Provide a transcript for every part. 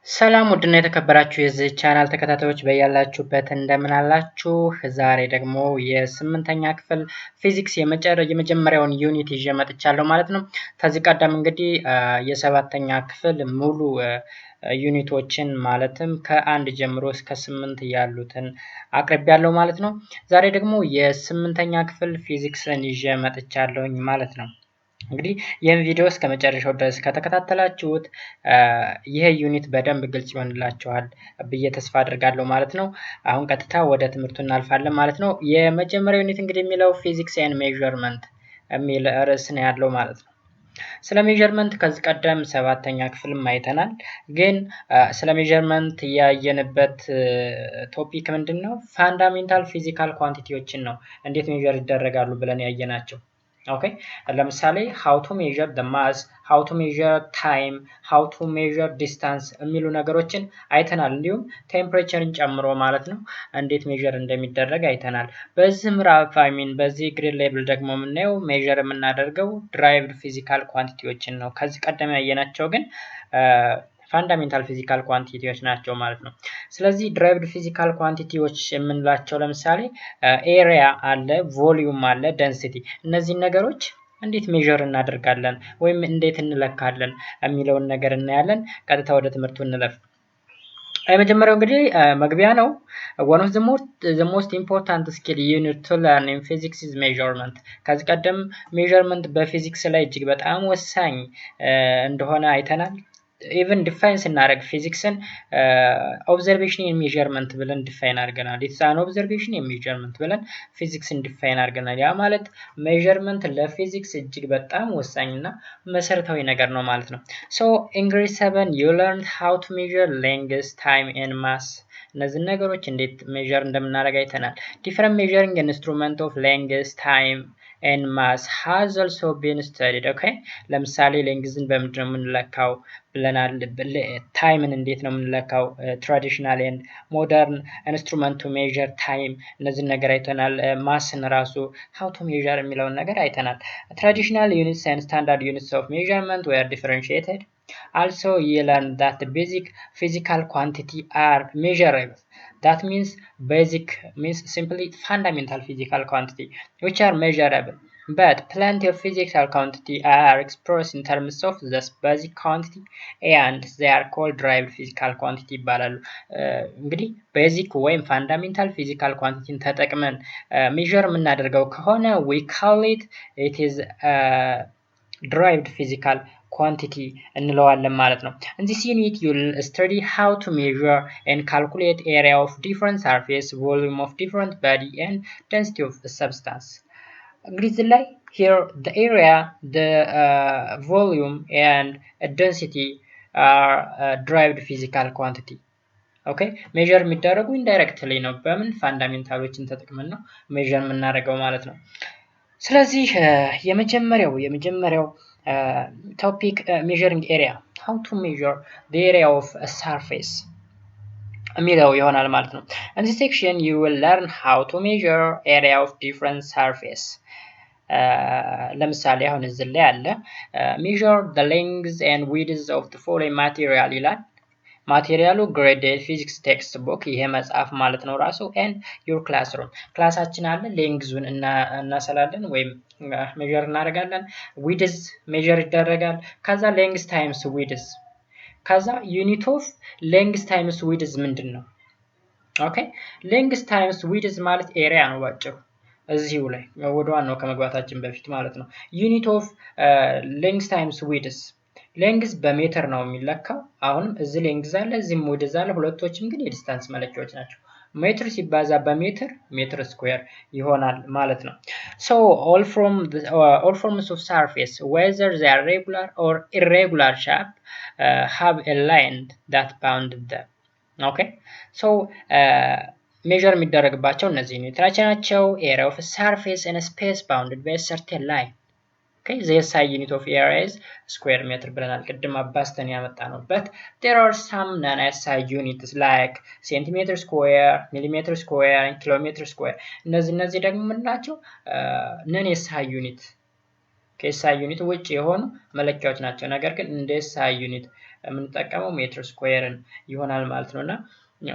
ሰላም ውድና የተከበራችሁ የዚህ ቻናል ተከታታዮች በያላችሁበት እንደምን አላችሁ? ዛሬ ደግሞ የ8ኛ ክፍል ፊዚክስ የመጀመሪያውን ዩኒት ይዤ መጥቻለሁ ማለት ነው። ከዚህ ቀደም እንግዲህ የ7ኛ ክፍል ሙሉ ዩኒቶችን ማለትም ከ1 ጀምሮ እስከ 8 ያሉትን አቅርቤያለሁ ማለት ነው። ዛሬ ደግሞ የ8ኛ ክፍል ፊዚክስን ይዤ መጥቻለሁኝ ማለት ነው። እንግዲህ ይህን ቪዲዮ እስከ መጨረሻው ድረስ ከተከታተላችሁት ይሄ ዩኒት በደንብ ግልጽ ይሆንላችኋል ብዬ ተስፋ አድርጋለሁ ማለት ነው። አሁን ቀጥታ ወደ ትምህርቱ እናልፋለን ማለት ነው። የመጀመሪያው ዩኒት እንግዲህ የሚለው ፊዚክስ ኤንድ ሜዠርመንት የሚል ርዕስ ነው ያለው ማለት ነው። ስለ ሜዠርመንት ከዚህ ቀደም 7ኛ ክፍልም አይተናል። ግን ስለ ሜዠርመንት ያየንበት ቶፒክ ምንድን ነው? ፋንዳሜንታል ፊዚካል ኳንቲቲዎችን ነው እንዴት ሜዠር ይደረጋሉ ብለን ያየናቸው። ኦኬ ለምሳሌ how to measure the mass, how to measure time, how to measure distance የሚሉ ነገሮችን አይተናል። እንዲሁም ቴምፕሬቸርን ጨምሮ ማለት ነው እንዴት ሜዠር እንደሚደረግ አይተናል። በዚህ ምዕራፍ በዚህ ግሬድ ሌቭል ደግሞ የምናየው ሜዠር የምናደርገው ድራይቭድ ፊዚካል ኳንቲቲዎችን ነው። ከዚህ ቀደም ያየናቸው ግን ፋንዳሜንታል ፊዚካል ኳንቲቲዎች ናቸው ማለት ነው። ስለዚህ ድራይቭድ ፊዚካል ኳንቲቲዎች የምንላቸው ለምሳሌ ኤሪያ አለ፣ ቮሊዩም አለ፣ ደንሲቲ እነዚህን ነገሮች እንዴት ሜዠር እናደርጋለን ወይም እንዴት እንለካለን የሚለውን ነገር እናያለን። ቀጥታ ወደ ትምህርቱ እንለፍ። የመጀመሪያው እንግዲህ መግቢያ ነው። one of the most important skill you need to learn in physics is measurement። ከዚህ ቀደም ሜዠርመንት በፊዚክስ ላይ እጅግ በጣም ወሳኝ እንደሆነ አይተናል። ኢቨን ዲፋይን ስናደርግ ፊዚክስን ኦብዘርቬሽን ኤንድ ሜዠርመንት ብለን ዲፋይን አድርገናል። ኢትስ አን ኦብዘርቬሽን ኤንድ ሜዠርመንት ብለን ፊዚክስን ዲፋይን አድርገናል። ያ ማለት ሜዠርመንት ለፊዚክስ እጅግ በጣም ወሳኝና መሰረታዊ ነገር ነው ማለት ነው። ሶ ኢን ግሬድ 7 you learned how to measure length, time and mass። እነዚህን ነገሮች እንዴት ሜዠር እንደምናደርግ አይተናል። ዲፈረንት ሜዠሪንግ ኢንስትሩመንት ኦፍ ሌንግዝ፣ ታይም and mass has also been studied። ኦኬ ለምሳሌ ሌንግዝን በምንድን ነው የምንለካው ብለናል። ታይምን እንዴት ነው የምንለካው? ትራዲሽናል ኤንድ ሞደርን ኢንስትሩመንት ቱ ሜዠር ታይም እነዚህን ነገር አይተናል። ማስን ራሱ how to measure የሚለውን ነገር አይተናል። ትራዲሽናል ዩኒትስ and standard units of measurement were differentiated. Also you learn that the basic physical quantity are measurable. That means basic means simply fundamental physical quantity which are measurable, but plenty of physical quantity are expressed in terms of this basic quantity and they are called derived physical quantity ይባላሉ። እንግዲህ ቤዚክ ወይም ፋንዳሜንታል ፊዚካል ኳንቲቲን ተጠቅመን ሜዠር የምናደርገው ከሆነ we call it is derived physical quantity እንለዋለን ማለት ነው። In this unit you'll study how to measure and calculate area of different surface, volume of different body and density of the substance። እንግዲህ እዚህ ላይ here the area, the volume and density are derived physical quantity። ኦኬ ሜዠር የሚደረጉ ኢንዳይሬክትሊ ነው። በምን ፋንዳሜንታሎችን ተጠቅመን ነው ሜዠር የምናደርገው ማለት ነው። ስለዚህ የመጀመሪያው topic measuring area, how to measure the area of a surface የሚለው ይሆናል ማለት ነው። In this section you will learn how to measure area of different surface። ለምሳሌ አሁን እዚህ ላይ አለ measure the length and width of the following material ይላል። ማቴሪያሉ ግሬድ ፊዚክስ ቴክስት ቡክ ይሄ መጽሐፍ ማለት ነው ራሱ and your classroom ክላሳችን አለ። ሌንግዙን እናሰላለን ወይም ሜዠር እናደርጋለን። ዊድዝ ሜዠር ይደረጋል። ከዛ ሌንግዝ ታይምስ ዊድዝ፣ ከዛ ዩኒት ኦፍ ሌንግዝ ታይምስ ዊድዝ ምንድን ነው? ኦኬ ሌንግዝ ታይምስ ዊድዝ ማለት ኤሪያ ነው ባጭሩ። እዚሁ ላይ ወደ ዋናው ከመግባታችን በፊት ማለት ነው። ዩኒት ኦፍ ሌንግዝ ታይምስ ዊድዝ ሌንግዝ በሜትር ነው የሚለካው። አሁንም እዚህ ሌንግዝ አለ፣ እዚህም ዊድዝ አለ። ሁለቶችም ግን የዲስታንስ መለኪያዎች ናቸው። ሜትር ሲባዛ በሜትር ሜትር ስኩዌር ይሆናል ማለት ነው። so all forms of surface whether they are regular or irregular shape have a line that bound them። okay so ሜዠር የሚደረግባቸው እነዚህ ዩኒቶች ናቸው። area of a surface in a space bounded by a certain line። okay the SI unit of area is square meter ብለናል ቅድም አባስተን ያመጣነውበት። there are some non SI units like centimeter square, millimeter square and kilometer square። እነዚህ ደግሞ ምንላቸው non SI unit ከኤስአይ ዩኒት ውጭ የሆኑ መለኪያዎች ናቸው። ነገር ግን እንደ ኤስአይ ዩኒት የምንጠቀመው ሜትር ስኩዌርን ይሆናል ማለት ነውና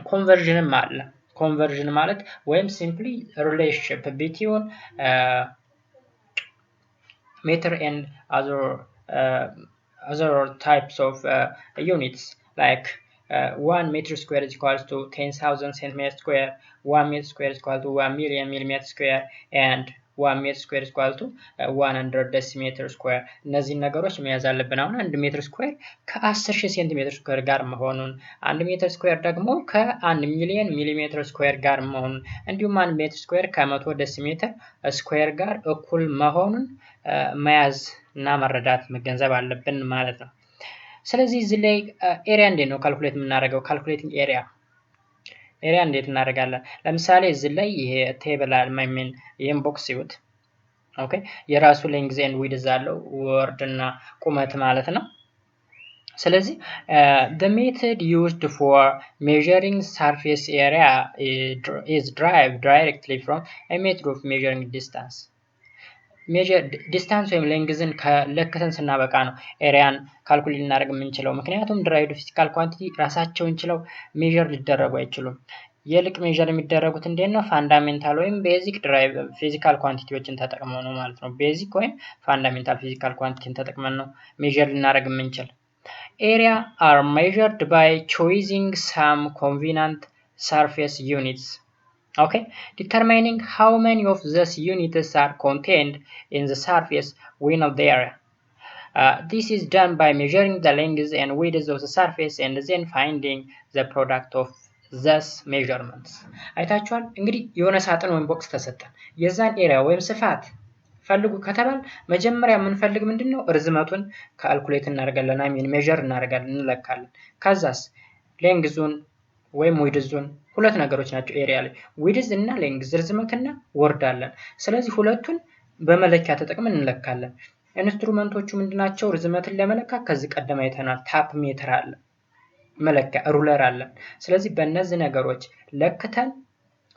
ኮንቨርዥንም አለ። ኮንቨርዥን ማለት ወይም ሲምፕሊ ሪሌሽንሺፕ ቢትዊን meter and other types of units like 1 meter square is equal to 10,000 centimeter square, 1 meter square is equal to 1 million millimeter square, and 1 meter square is equal to 100 decimeter square. እነዚህን ነገሮች መያዝ አለብን። አሁን 1 ሜትር ስኩዌር ከ10,000 ሴንቲሜትር ስኩዌር ጋር መሆኑን፣ 1 ሜትር ስኩዌር ደግሞ ከ1 ሚሊዮን ሚሊሜትር ስኩዌር ጋር መሆኑን፣ እንዲሁም 1 ሜትር ስኩዌር ከ100 ዴሲሜትር ስኩዌር ጋር እኩል መሆኑን መያዝ እና መረዳት መገንዘብ አለብን ማለት ነው። ስለዚህ እዚህ ላይ ኤሪያ እንዴት ነው ካልኩሌት የምናደርገው? ካልኩሌቲንግ ኤሪያ እንዴት እናደርጋለን? ለምሳሌ እዚህ ላይ ይሄ ቴብል አልማይሜን ይሄን ቦክስ ይሁት ኦኬ፣ የራሱ ሌንግዝ ኤንድ ዊድዝ አለው ወርድ እና ቁመት ማለት ነው። ስለዚህ the method used for measuring surface area is derived directly from a method of measuring distance. ሜጀር ዲስታንስ ወይም ሌንግዝን ከለክተን ስናበቃ ነው ኤሪያን ካልኩሌት ልናደርግ የምንችለው። ምክንያቱም ድራይቭድ ፊዚካል ኳንቲቲ ራሳቸውን ችለው ሜጀር ሊደረጉ አይችሉም። የልቅ ሜጀር የሚደረጉት እንዴት ነው? ፋንዳሜንታል ወይም ቤዚክ ድራይቭ ፊዚካል ኳንቲቲዎችን ተጠቅመው ነው ማለት ነው። ቤዚክ ወይም ፋንዳሜንታል ፊዚካል ኳንቲቲን ተጠቅመን ነው ሜጀር ልናደርግ የምንችል። ኤሪያ are measured by choosing some convenient surface units. Okay, determining how many of these units are contained in the surface within of the area. This is done by measuring the length and width of the surface and then finding the product of these measurements. አይታችኋል እንግዲህ የሆነ ሳጥን ወይም ቦክስ ተሰጠን። የዛን ኤሪያ ወይም ስፋት ፈልጉ ከተባል መጀመሪያ የምንፈልግ ምንድነው? ርዝመቱን ካልኩሌት እናደርጋለን። አይ ሜጀር እናደርጋለን፣ እንለካለን። ከዛስ ሌንግዙን ወይም ዊድዙን ሁለት ነገሮች ናቸው ኤሪያ ላይ ዊድዝ እና ሌንግዝ ርዝመትና ወርድ አለን። ስለዚህ ሁለቱን በመለኪያ ተጠቅመን እንለካለን። ኢንስትሩመንቶቹ ምንድናቸው? ርዝመትን ለመለካት ከዚህ ቀደም አይተናል። ታፕ ሜትር አለ፣ መለኪያ ሩለር አለ። ስለዚህ በእነዚህ ነገሮች ለክተን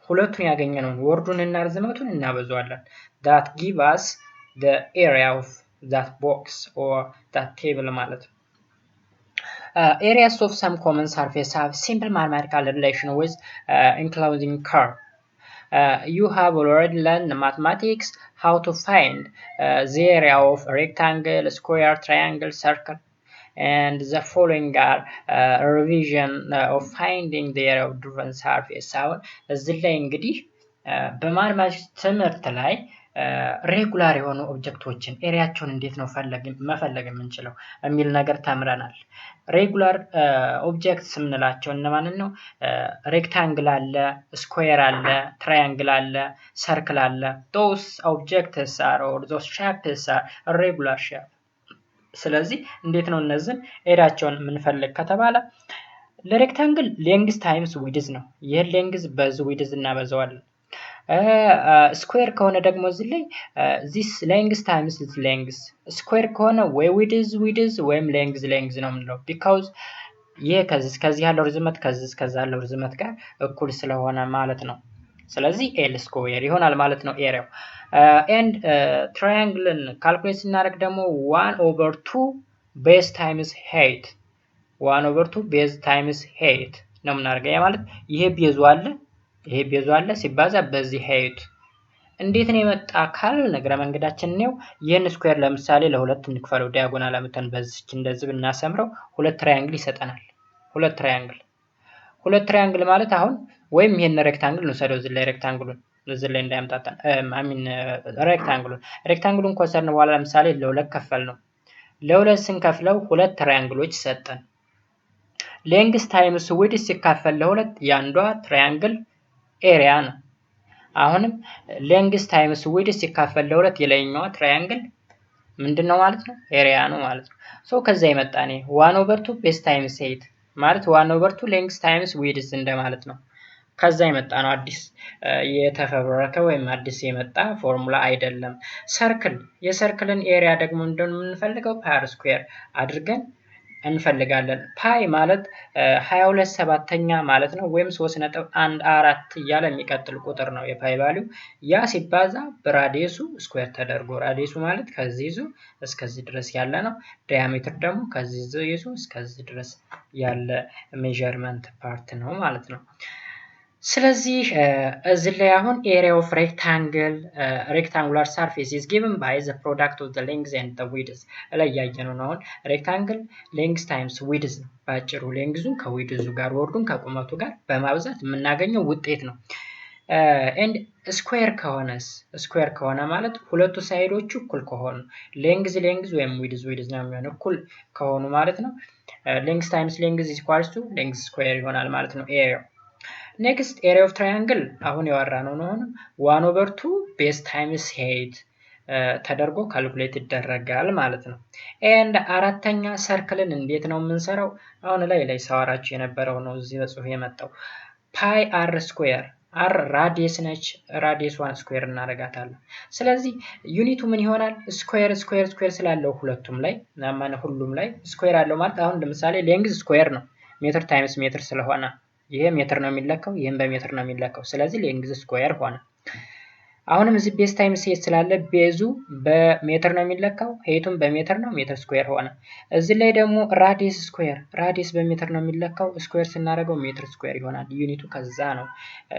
ሁለቱን ያገኘነውን ወርዱንና ርዝመቱን እናበዛዋለን። that give us the area of that box or that table ማለት ነው። Areas of some common surface have simple mathematical relation with enclosing curve. You have already learned mathematics how to find the area of a rectangle, square, triangle, circle, and the following are revision of finding the area of different surface. አሁን እዚህ ላይ እንግዲህ በማትማቲክስ ትምህርት ላይ ሬጉላር የሆኑ ኦብጀክቶችን ኤሪያቸውን እንዴት ነው መፈለግ የምንችለው የሚል ነገር ተምረናል። ሬጉላር ኦብጀክትስ የምንላቸው እነማንን ነው? ሬክታንግል አለ፣ ስኩዌር አለ፣ ትራያንግል አለ፣ ሰርክል አለ። those objects are or those shapes are regular shape። ስለዚህ እንዴት ነው እነዚህን ኤሪያቸውን የምንፈልግ ከተባለ ለሬክታንግል ሌንግዝ ታይምስ ዊድዝ ነው። ይሄን ሌንግዝ በዚህ ዊድዝ እናበዛዋለን። ስኩዌር ከሆነ ደግሞ እዚህ ላይ this length times this length። ስኩዌር ከሆነ ወይ ዊድዝ ወይም ሌንግዝ ነው የምንለው because ይሄ ከዚህ ያለው ርዝመት ከዚህ ያለው ርዝመት ጋር እኩል ስለሆነ ማለት ነው። ስለዚህ ኤል ስኩዌር ይሆናል ማለት ነው ኤሪያው። and triangle ካልኩሌት ስናደርግ ደግሞ 1/2 ቤዝ ታይምስ height 1/2 ቤዝ ታይምስ height ነው የምናደርገው። ያ ማለት ይሄ ቤዙ አለ ሲባዛ በዚህ height እንዴት ነው የመጣ አካል ነገረ መንገዳችን ነው። ይሄን ስኩዌር ለምሳሌ ለሁለት እንክፈለው፣ ዲያጎናል አመተን በዚች እንደዚህ ብናሰምረው ሁለት ትራያንግል ይሰጠናል። ሁለት ትራያንግል ማለት አሁን ወይም ይሄን ሬክታንግል ነው ሰደው እዚህ ላይ ሬክታንግሉን እዚህ ላይ እንዳያምጣጣን ሬክታንግሉን ኮሰርነ በኋላ ለምሳሌ ለሁለት ከፈል ነው። ለሁለት ስንከፍለው ሁለት ትራያንግሎች ሰጠን። ሌንግዝ ታይምስ ዊድዝ ሲካፈል ለሁለት ያንዷ ትራያንግል ኤሪያ ነው። አሁንም ሌንግዝ ታይምስ ዊድዝ ሲካፈል ለሁለት የላይኛዋ ትራያንግል ምንድነው ማለት ነው? ኤሪያ ነው ማለት ነው። ሶ ከዛ ይመጣኔ 1/2 ቤዝ ታይምስ height ማለት 1/2 ሌንግዝ ታይምስ ዊድዝ እንደማለት ነው። ከዛ ይመጣ ነው። አዲስ የተፈበረከ ወይም አዲስ የመጣ ፎርሙላ አይደለም። ሰርክል የሰርክልን ኤሪያ ደግሞ እንደምንፈልገው ፓር ስኩዌር አድርገን እንፈልጋለን። ፓይ ማለት 22/7 ማለት ነው ወይም 3.14 እያለ የሚቀጥል ቁጥር ነው የፓይ ቫልዩ። ያ ሲባዛ በራዲየሱ ስኩዌር ተደርጎ ራዲየሱ ማለት ከዚህ ይዞ እስከዚህ ድረስ ያለ ነው። ዲያሜትር ደግሞ ከዚህ ይዞ እስከዚህ ድረስ ያለ ሜዠርመንት ፓርት ነው ማለት ነው። ስለዚህ እዚህ ላይ አሁን ኤሪያ ኦፍ ሬክታንጉላር ሰርፌስ ኢዝ ጊቨን ባይ ዘ ፕሮዳክት ኦፍ ዘ ሌንግዝ ኤንድ ዘ ዊድዝ ላይ ያየነው ነው። አሁን ሬክታንግል ሌንግዝ ታይምስ ዊድዝ ነው። ባጭሩ ሌንግዙን ከዊድዙ ጋር ወርዱን ከቁመቱ ጋር በማብዛት የምናገኘው ውጤት ነው። ኤንድ ስኩዌር ከሆነ ማለት ሁለቱ ሳይዶቹ እኩል ከሆኑ ሌንግዝ ወይም ዊድዝ ነው የሚሆነው እኩል ከሆኑ ማለት ነው። ሌንግዝ ታይምስ ሌንግዝ ኢዝ ኢኳልስ ቱ ሌንግዝ ስኩዌር ይሆናል ማለት ነው ኤሪያው። ኔክስት ኤሪያ ኦፍ ትራያንግል አሁን ያወራነው ነው። 1/2 ቤዝ ታይምስ ሄይት ተደርጎ ካልኩሌት ይደረጋል ማለት ነው። ኤንድ አራተኛ ሰርክልን እንዴት ነው የምንሰራው? አሁን ላይ ሳወራችሁ የነበረው ነው እዚህ በጽሁፍ የመጣው ፓይ አር ስኩዌር አር ራዲየስ ነች። ራዲየስዋን ስኩዌር እናደርጋታለን። ስለዚህ ዩኒቱ ምን ይሆናል? ስኩዌር ስላለው ሁሉም ላይ ስኩዌር አለው ማለት አሁን ለምሳሌ ሌንግዝ ስኩዌር ነው ሜትር ታይምስ ሜትር ስለሆነ ይሄ ሜትር ነው የሚለካው፣ ይሄም በሜትር ነው የሚለካው። ስለዚህ ሌንግዝ ስኩዌር ሆነ። አሁንም እዚህ ቤዝ ታይምስ ሄይት ስላለ ቤዙ በሜትር ነው የሚለካው፣ ሄይቱም በሜትር ነው፣ ሜትር ስኩዌር ሆነ። እዚህ ላይ ደግሞ ራዲየስ በሜትር ነው የሚለካው፣ ስኩዌር ስናደርገው ሜትር ስኩዌር ይሆናል። ዩኒቱ ከዛ ነው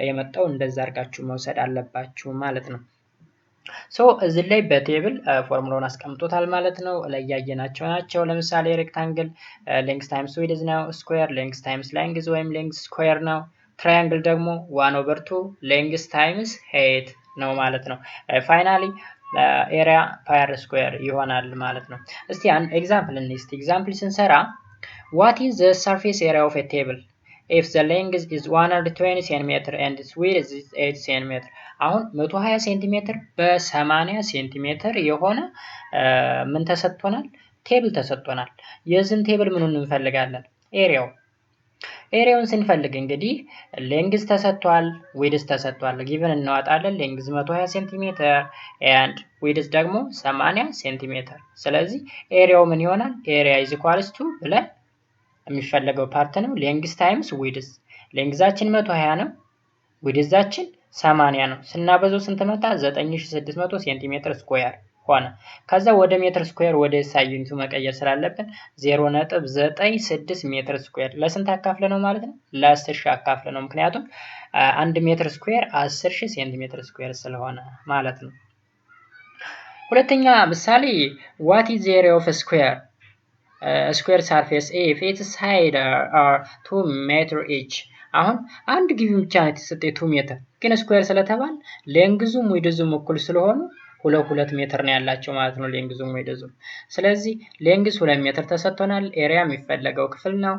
የመጣው። እንደዛ አድርጋችሁ መውሰድ አለባችሁ ማለት ነው። እዚህ ላይ በቴብል ፎርሙላውን አስቀምጦታል ማለት ነው። ላይ ያየናቸው ናቸው። ለምሳሌ ሬክታንግል ሌንግዝ ታይምስ ዊድዝ ነው። ስኩዌር ሌንግዝ ታይምስ ሌንግዝ ወይም ሌንግዝ ስኩዌር ነው። ትራያንግል ደግሞ 1/2 ሌንግዝ ታይምስ ሄይት ነው ማለት ነው። ፋይናሊ ኤሪያ ፓይ አር ስኩዌር ይሆናል ማለት ነው። እስቲ አንድ ኤግዛምፕል እንስቲ። ኤግዛምፕል ስንሰራ what is the surface area of a table if the length is 120 cm and its width is 8 cm? አሁን 120 ሴንቲሜትር በ80 ሴንቲሜትር የሆነ ምን ተሰጥቶናል? ቴብል ተሰጥቶናል። የዚህን ቴብል ምኑን እንፈልጋለን? ኤሪያውን ስንፈልግ እንግዲህ ሌንግዝ ተሰጥቷል፣ ዊድዝ ተሰጥቷል። ጊቨን እናወጣለን። ሌንግዝ 120 ሴንቲሜትር ኤንድ ዊድዝ ደግሞ 80 ሴንቲሜትር። ስለዚህ ኤሪያው ምን ይሆናል? ኤሪያ ኢዝ ኢኳልስ ቱ ብለን የሚፈለገው ፓርት ነው ሌንግዝ ታይምስ ዊድዝ። ሌንግዛችን 120 ነው፣ ዊድዛችን 80 ነው። ስናበዛው ስንት መጣ? 9600 ሴንቲሜትር ስኩዌር ሆነ። ከዛ ወደ ሜትር ስኩዌር ወደ ሳይ ዩኒቱ መቀየር ስላለብን 0.96 ሜትር ስኩዌር ለስንት አካፍለ ነው ማለት ነው? ለ10,000 አካፍለ ነው። ምክንያቱም 1 ሜትር ስኩዌር 10,000 ሴንቲሜትር ስኩዌር ስለሆነ ማለት ነው። ሁለተኛ ምሳሌ what is the area of a square surface if its side are 2 meter each? አሁን አንድ ግቢ ብቻ ነው የተሰጠው 2 ሜትር፣ ግን ስኩዌር ስለተባለ ሌንግዙም ዊድዙም እኩል ስለሆኑ 2 ሜትር ነው ያላቸው ማለት ነው ሌንግዙም ዊድዙም። ስለዚህ ሌንግዝ 2 ሜትር ተሰጥቶናል። ኤሪያ የሚፈለገው ክፍል ነው።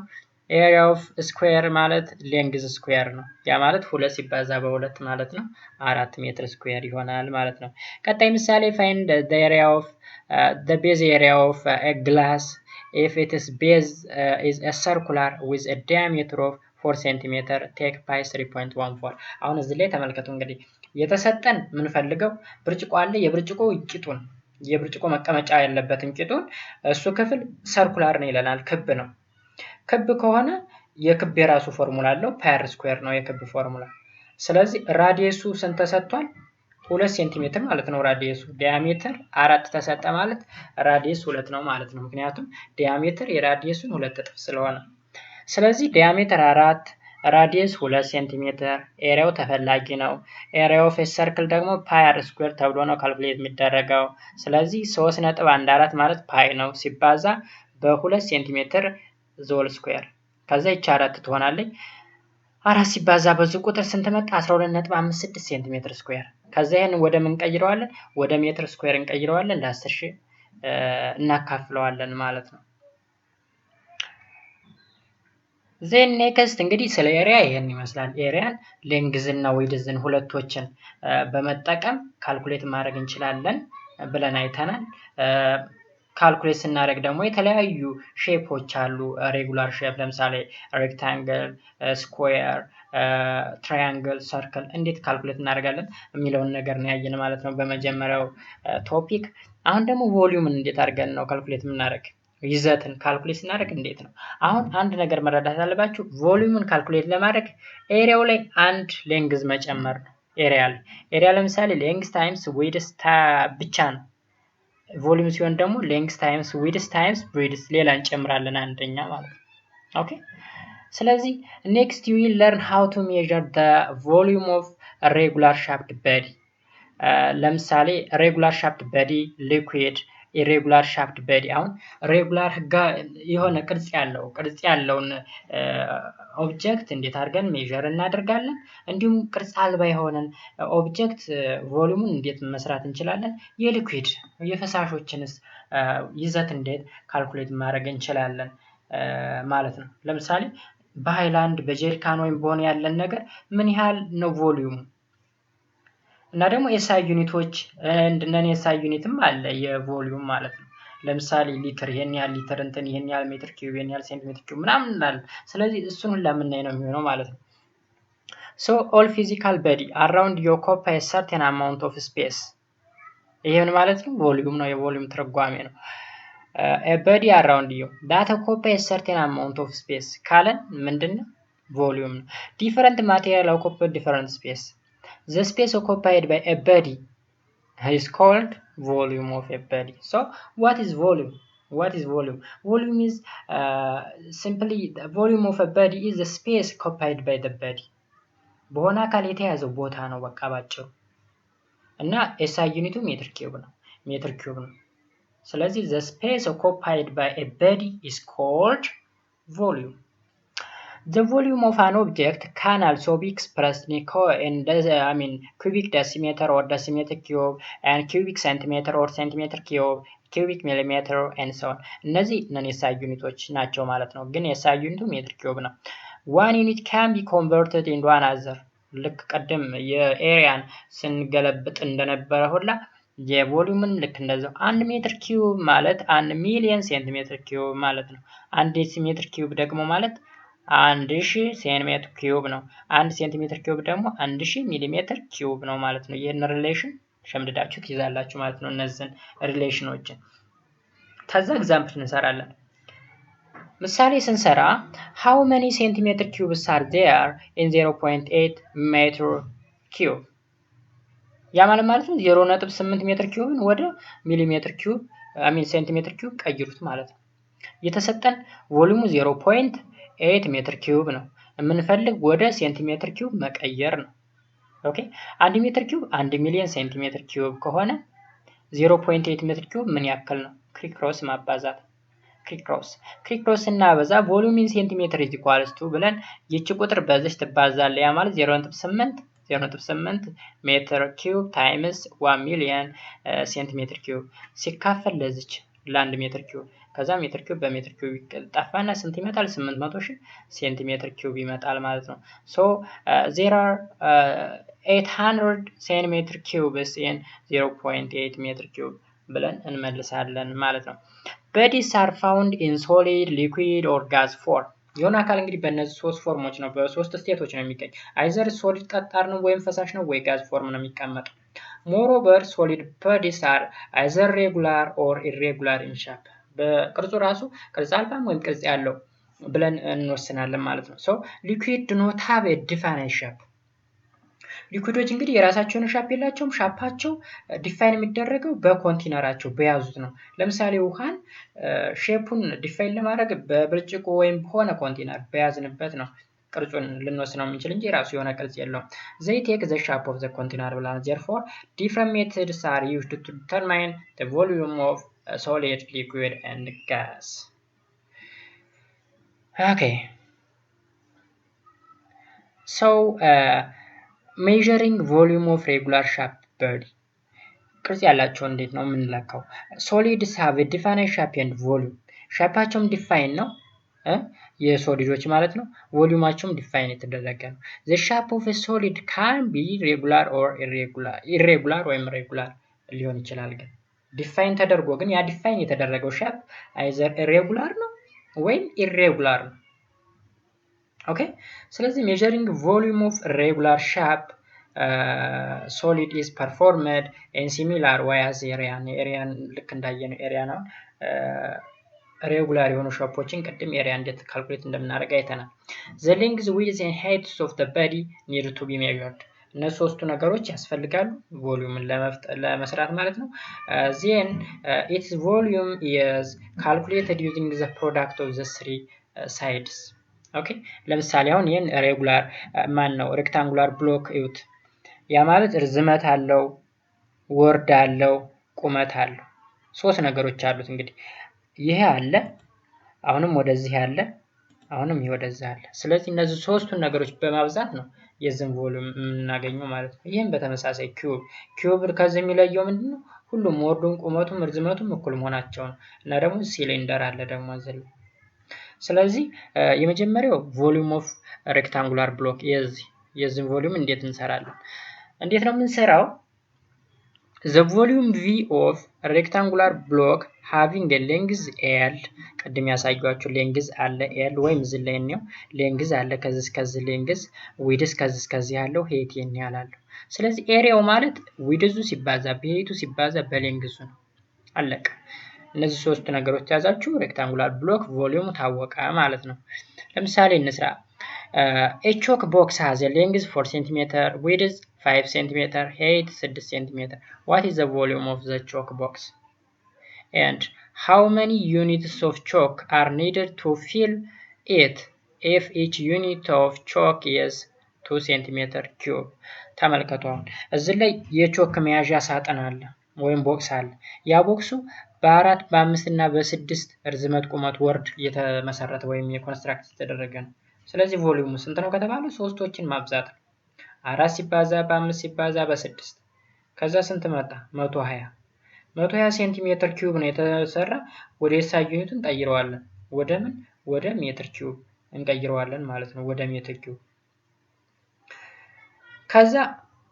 ኤሪያ ኦፍ ስኩዌር ማለት ሌንግዝ ስኩዌር ነው። ያ ማለት 2 ሲባዛ በ2 ማለት ነው 4 ሜትር ስኩዌር ይሆናል ማለት ነው። ቀጣይ ምሳሌ find the area of the base area of a glass if its base is a circular with a diameter of 4 cm take pi 3.14። አሁን እዚህ ላይ ተመልከቱ እንግዲህ የተሰጠን ምን ፈልገው ብርጭቆ አለ። የብርጭቆ መቀመጫ ያለበትን ቂጡን እሱ ክፍል ሰርኩላር ነው ይለናል፣ ክብ ነው። ክብ ከሆነ የክብ የራሱ ፎርሙላ አለው፣ ፓይ አር ስኩዌር ነው የክብ ፎርሙላ። ስለዚህ ራዲየሱ ስንት ተሰጥቷል? 2 ሴንቲሜትር ማለት ነው ራዲየሱ። ዲያሜትር 4 ተሰጠ ማለት ራዲየስ 2 ነው ማለት ነው። ምክንያቱም ዲያሜትር የራዲየሱን 2 እጥፍ ስለሆነ። ስለዚህ ዲያሜትር 4 ራዲየስ 2 ሴንቲሜትር፣ ኤሪያው ተፈላጊ ነው። ኤሪያ ኦፍ ሰርክል ደግሞ ፓይ አር ስኩዌር ተብሎ ነው ካልኩሌት የሚደረገው። ስለዚህ 3.14 ማለት ፓይ ነው ሲባዛ በ2 ሴንቲሜትር ዞል ስኩዌር። ከዛ ይቻ 4 ትሆናለች። 4 ሲባዛ በዚህ ቁጥር ስንት መጣ? 12.56 ሴንቲሜትር ስኩዌር። ከዛ ይሄን ወደ ምን ቀይረዋለን? ወደ ሜትር ስኩዌር እንቀይረዋለን። ለ10,000 እናካፍለዋለን ማለት ነው። ዜን ኔክስት እንግዲህ ስለ ኤሪያ ይሄን ይመስላል። ኤሪያን ሌንግዝ እና ዊድዝን ሁለቶችን በመጠቀም ካልኩሌት ማድረግ እንችላለን ብለን አይተናል። ካልኩሌት ስናደርግ ደግሞ የተለያዩ ሼፖች አሉ። ሬጉላር ሼፕ ለምሳሌ ሬክታንግል፣ ስኩዌር፣ ትራያንግል፣ ሰርክል እንዴት ካልኩሌት እናደርጋለን የሚለውን ነገር ነው ያየን ማለት ነው በመጀመሪያው ቶፒክ። አሁን ደግሞ ቮሊዩምን እንዴት አድርገን ነው ካልኩሌት የምናደርግ? ይዘትን ካልኩሌት ስናደርግ እንዴት ነው? አሁን አንድ ነገር መረዳት አለባችሁ። ቮሊዩምን ካልኩሌት ለማድረግ ኤሪያው ላይ አንድ ሌንግዝ መጨመር ነው። ኤሪያ ለምሳሌ ሌንግዝ ታይምስ ዊድስ ብቻ ነው። ቮሊዩም ሲሆን ደግሞ ሌንግዝ ታይምስ ዊድስ ታይምስ ብሬድስ ሌላ እንጨምራለን አንደኛ ማለት ነው። ኦኬ ስለዚህ ኔክስት ዩ ዊል ለርን ሃው ቱ ሜዠር ዘ ቮሊዩም ኦፍ ሬጉላር ሻፍት በዲ። ለምሳሌ ሬጉላር ሻፍት በዲ ሊኩዊድ ኢሬጉላር ሻፍት በዲ። አሁን ሬጉላር የሆነ ቅርጽ ያለውን ኦብጀክት እንዴት አድርገን ሜዠር እናደርጋለን? እንዲሁም ቅርጽ አልባ የሆነን ኦብጀክት ቮሊዩሙን እንዴት መስራት እንችላለን? የሊኩዊድ የፈሳሾችንስ ይዘት እንዴት ካልኩሌት ማድረግ እንችላለን ማለት ነው። ለምሳሌ በሃይላንድ በጀሪካን ወይም በሆነ ያለን ነገር ምን ያህል ነው ቮሊዩሙ? እና ደግሞ ኤስአይ ዩኒቶች እንደነን ኤስአይ ዩኒትም አለ የቮሊዩም ማለት ነው። ለምሳሌ ሊትር ይሄን ያህል ሊትር እንትን ይሄን ያህል ሜትር ኪዩብ ይሄን ያህል ሴንቲሜትር ኪዩብ ምናምን እንላለን። ስለዚህ እሱን ሁላ የምናይ ነው የሚሆነው ማለት ነው። ሶ ኦል ፊዚካል ቦዲ አራውንድ ዩ ኦኩፓይ ሰርቴን አማውንት ኦፍ ስፔስ። ይሄን ማለት ነው ቮሊዩም ነው፣ የቮሊዩም ትርጓሜ ነው። a body around you that occupies a certain amount of space ካለን ምንድነው? ቮሊዩም ነው። different material occupy different space. The space occupied by a body is called volume of a body. So what is volume? Volume is simply the volume of a body is the space occupied by the body. በሆነ አካል የተያዘው ቦታ ነው በቃ ባጭሩ። እና ኤስአይ ዩኒቱ ሜትር ኪዩብ ነው። ስለዚህ the space occupied by a body is called volume. The volume of an object can also be expressed in cubic decimeter or decimeter cube and cubic centimeter or centimeter cube, cubic millimeter and so on. እነዚህ ነን ኤስአይ ዩኒቶች ናቸው ማለት ነው። ግን ኤስአይ ዩኒቱ ሜትር ኪዩብ ነው። one unit can be converted into another. ልክ ቀደም የኤሪያን ስንገለብጥ እንደነበረ ሁላ የቮሊዩምን ልክ እንደዛው 1 ሜትር ኪዩብ ማለት 1 ሚሊዮን ሴንቲሜትር ኪዩብ ማለት ነው። 1 ዴሲሜትር ኪዩብ ደግሞ ማለት 1000 ሴንቲሜትር ኪዩብ ነው። 1 ሴንቲሜትር ኪዩብ ደግሞ 1000 ሚሊሜትር ኪዩብ ነው ማለት ነው። ይሄን ሪሌሽን ሸምድዳችሁ ትይዛላችሁ ማለት ነው። እነዚህን ሪሌሽኖችን ከዛ ኤግዛምፕል እንሰራለን። ምሳሌ ስንሰራ how many centimeter cubes are there in 0.8 meter cube? ያ ማለት ነው 0.8 ሜትር ኪዩብን ወደ ሚሊሜትር ኪዩብ ሴንቲሜትር ኪዩብ ቀይሩት ማለት ነው። የተሰጠን ቮሊዩሙ 0.8 ሜትር ኪዩብ ነው። የምንፈልግ ወደ ሴንቲሜትር ኪዩብ መቀየር ነው። ኦኬ 1 ሜትር ኪዩብ 1 ሚሊዮን ሴንቲሜትር ኪዩብ ከሆነ 0.8 ሜትር ኪዩብ ምን ያክል ነው? ክሪክሮስ ማባዛት ክሪክሮስ እና በዛ ቮሊዩም ኢን ሴንቲሜትር ኢዝ ኢኳልስ ቱ ብለን ይቺ ቁጥር በዚህ ትባዛለ። ያ ማለት 0.8 ሜትር ኪዩብ ታይምስ 1 ሚሊዮን ሴንቲሜትር ኪዩብ ሲካፈል ለዚች ለ1 ሜትር ኪዩብ ከዛ ሜትር ኪዩብ በሜትር ኪዩብ ይጠፋና ስንት ይመጣል? 800,000 ሴንቲሜትር ኪዩብ ይመጣል ማለት ነው። ሶ there are 800 ሴንቲሜትር ኪዩብስ in 0.8 ሜትር ኪዩብ ብለን እንመልሳለን ማለት ነው። bodies are found in solid, liquid or gas form. የሆነ አካል እንግዲህ በእነዚህ ሶስት ፎርሞች ነው በሶስት ስቴቶች ነው የሚገኝ። አይዘር ሶሊድ ጠጣር ነው ወይም ፈሳሽ ነው ወይ ጋዝ ፎርም ነው የሚቀመጠው። moreover solid bodies are either regular or irregular in shape. በቅርጹ ራሱ ቅርጽ አልባም ወይም ቅርጽ ያለው ብለን እንወስናለን ማለት ነው። so liquid do not have a definite shape. ሊኩዊዶች እንግዲህ የራሳቸውን ሻፕ የላቸውም። ሻፓቸው ዲፋይን የሚደረገው በኮንቴነራቸው በያዙት ነው። ለምሳሌ ውሃን ሼፑን ዲፋይን ለማድረግ በብርጭቆ ወይም በሆነ ኮንቴነር በያዝንበት ነው ቅርጹን ልንወስነው የምንችል እንጂ ራሱ የሆነ ቅርጽ የለውም። they take the shape of the container ብለን therefore different methods are used to determine the volume of a solid, liquid and gas. okay so measuring volume of regular shape body. ቅርጽ ያላቸው እንዴት ነው የምንለካው? solids have a defined shape and volume. ሻፓቸውም ዲፋይን ነው የሶሊዶች ማለት ነው። ቮሊዩማቸውም ዲፋይን የተደረገ ነው። the shape of a solid can be regular or irregular ወይም regular ሊሆን ይችላል። ግን ዲፋይን ተደርጎ ግን ያ ዲፋይን የተደረገው ሻፕ either irregular ነው ወይም irregular ነው። ኦኬ ስለዚህ measuring volume of regular shape solid is performed in similar way as area ልክ እንዳየነው area ነው ሬጉላር የሆኑ ሼፖችን ቅድም ኤሪያ እንዴት ካልኩሌት እንደምናደርግ አይተናል። the length width and height of the body need to be measured እነዚህ ሶስቱ ነገሮች ያስፈልጋሉ ቮሊዩምን ለመስራት ማለት ነው። then its volume is calculated using the product of the three sides ኦኬ ለምሳሌ አሁን ይሄን ሬጉላር ማን ነው ሬክታንጉላር ብሎክ እዩት። ያ ማለት ርዝመት አለው ወርድ አለው ቁመት አለው ሶስት ነገሮች አሉት። እንግዲህ ይሄ አለ አሁንም ወደዚህ አለ አሁንም ይሄ ወደዚህ አለ። ስለዚህ እነዚህ ሶስቱን ነገሮች በማብዛት ነው የዚህን ቮሊዩም የምናገኘው ማለት ነው። ይሄን በተመሳሳይ ኪዩብ ከዚህ የሚለየው ምንድነው? ሁሉም ወርዱም ቁመቱም ርዝመቱም እኩል መሆናቸው ነው። እና ደግሞ ሲሊንደር አለ ደግሞ እዚህ ላይ። ስለዚህ የመጀመሪያው ቮሊዩም ኦፍ ሬክታንጉላር ብሎክ የዚህን ቮሊዩም እንዴት እንሰራለን? እንዴት ነው የምንሰራው? the volume V of a rectangular block having a length L ቀድም ያሳያችሁ length አለ L ወይም እዚህ ላይ ነው length አለ ከዚህ እስከዚህ length width ከዚህ እስከዚህ ያለው height ይሄን ያላል። ስለዚህ ኤሪያው ማለት width ሲባዛ በheight ሲባዛ በlength ነው አለቀ። እነዚህ ሶስት ነገሮች ያዛችሁ ሬክታንጉላር ብሎክ ቮሊዩም ታወቀ ማለት ነው። ለምሳሌ እንስራ a chalk box has a length 4 cm width 5 cm height 6 cm what is the volume of the chalk box and how many units of chalk are needed to fill it if each unit of chalk is 2 cm cube ተመልከቱ። አሁን እዚህ ላይ የቾክ መያዣ ሳጥን አለ ወይም ቦክስ አለ። ያ ቦክሱ በ4 በ5 እና በ6 ርዝመት ቁመት ወርድ የተመሰረተ ወይም የኮንስትራክት የተደረገ ነው። ስለዚህ ቮሊዩሙ ስንት ነው ከተባለ ሶስቶችን ማብዛት ነው። 4 ሲባዛ በ5 ሲባዛ በ6 ከዛ ስንት መጣ? 120 ሴንቲሜትር ኪዩብ ነው የተሰራ። ወደ ኤስአይ ዩኒቱን እንቀይረዋለን። ወደ ምን? ወደ ሜትር ኪዩብ እንቀይረዋለን ማለት ነው። ወደ ሜትር ኪዩብ ከዛ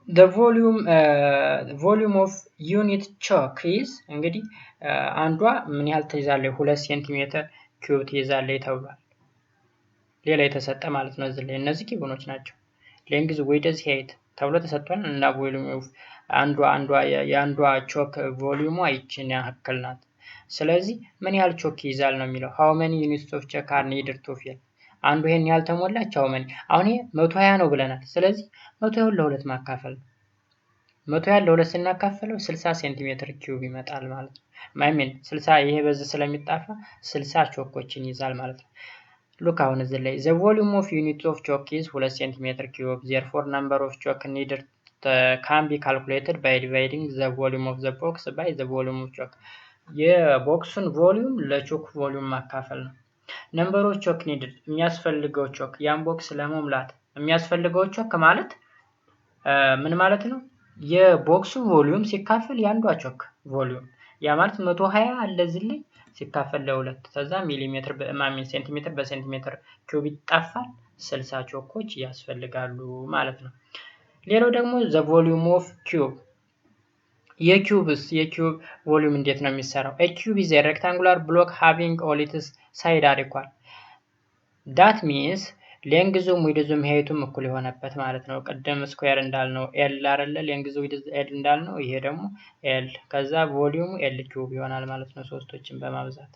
the volume of unit chalk is እንግዲህ አንዷ ምን ያህል ትይዛለች? 2 ሴንቲሜትር ኪዩብ ትይዛለች ተብሏል። ሌላ የተሰጠ ማለት ነው። እዚህ ላይ እነዚህ ኪዩቦች ናቸው። ሌንግዝ ዊድዝ ሄይት ተብሎ ተሰጥቷል እና ቮሊዩም የአንዷ ቾክ ቮሊዩሙ ይችን ያክል ናት። ስለዚህ ምን ያህል ቾክ ይዛል ነው የሚለው how many units of chalk are needed to fill አንዱ ይሄን ያህል ተሞላች how many አሁን ይሄ 120 ነው ብለናል። ስለዚህ 120 ለሁለት ማካፈል 120 ለሁለት ስናካፈለው 60 ሴንቲሜትር ኪዩብ ይመጣል ማለት ነው። ማይሜን 60 ይሄ በዚህ ስለሚጣፋ 60 ቾኮችን ይዛል ማለት ነው። look አሁን እዚህ ላይ the volume of unit of chalk is 2 cm cube therefore number of chalk needed can be calculated by dividing the volume of the box by the volume of chalk የቦክሱን ቮሊዩም ለቾክ ቮሊዩም ማካፈል ነው። number of chalk needed የሚያስፈልገው ቾክ ያን ቦክስ ለመሙላት የሚያስፈልገው ቾክ ማለት ምን ማለት ነው? የቦክሱ ቮሊዩም ሲካፈል ያንዷ ቾክ ቮሊዩም ያ ማለት 120 አለ እዚህ ላይ ሲካፈል ለሁለት ከዛ ሚሊሜትር በማሚን ሴንቲሜትር በሴንቲሜትር ኪዩብ ይጣፋል 60 ቾኮች ያስፈልጋሉ ማለት ነው። ሌላው ደግሞ the volume of cube የኪዩብ ቮሊዩም እንዴት ነው የሚሰራው? a cube is a rectangular block having all its sides are equal that means ሌንግዙም ዊድዙም ሄይቱም እኩል የሆነበት ማለት ነው። ቀደም ስኩዌር እንዳልነው ኤል አይደለ ሌንግዙ ዊድዝ ኤል እንዳልነው ይሄ ደግሞ ኤል ከዛ ቮሊዩሙ ኤል ኪዩብ ይሆናል ማለት ነው ሶስቶችን በማብዛት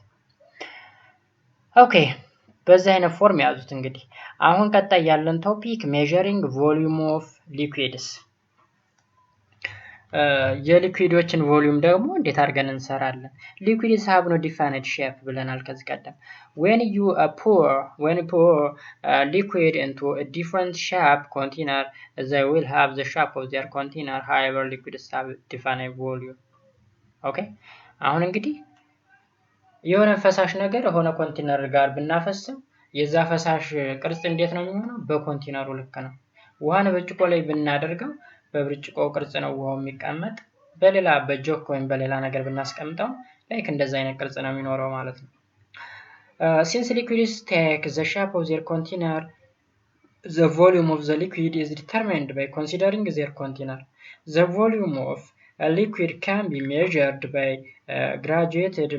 ኦኬ በዛ አይነት ፎርም ያዙት። እንግዲህ አሁን ቀጣይ ያለን ቶፒክ ሜዠሪንግ ቮሊዩም ኦፍ ሊኩዊድስ የሊኩዊዶችን ቮሊዩም ደግሞ እንዴት አድርገን እንሰራለን? ሊኩዊድስ have no defined shape ብለናል ከዚህ ቀደም when you pour liquid into a different shape container they will have the shape of their container however liquids have defined volume ኦኬ አሁን እንግዲህ የሆነ ፈሳሽ ነገር ሆነ ኮንቴነር ጋር ብናፈስም የዛ ፈሳሽ ቅርጽ እንዴት ነው የሚሆነው? በኮንቴነሩ ልክ ነው። ውሃን በብርጭቆ ላይ ብናደርገው በብርጭቆ ቅርጽ ነው ውሃው የሚቀመጥ። በሌላ በጆክ ወይም በሌላ ነገር ብናስቀምጠው ላይክ እንደዛ አይነት ቅርጽ ነው የሚኖረው ማለት ነው። since liquids take the shape of their container the volume of the liquid is determined by considering their container. The volume of a liquid can be measured by graduated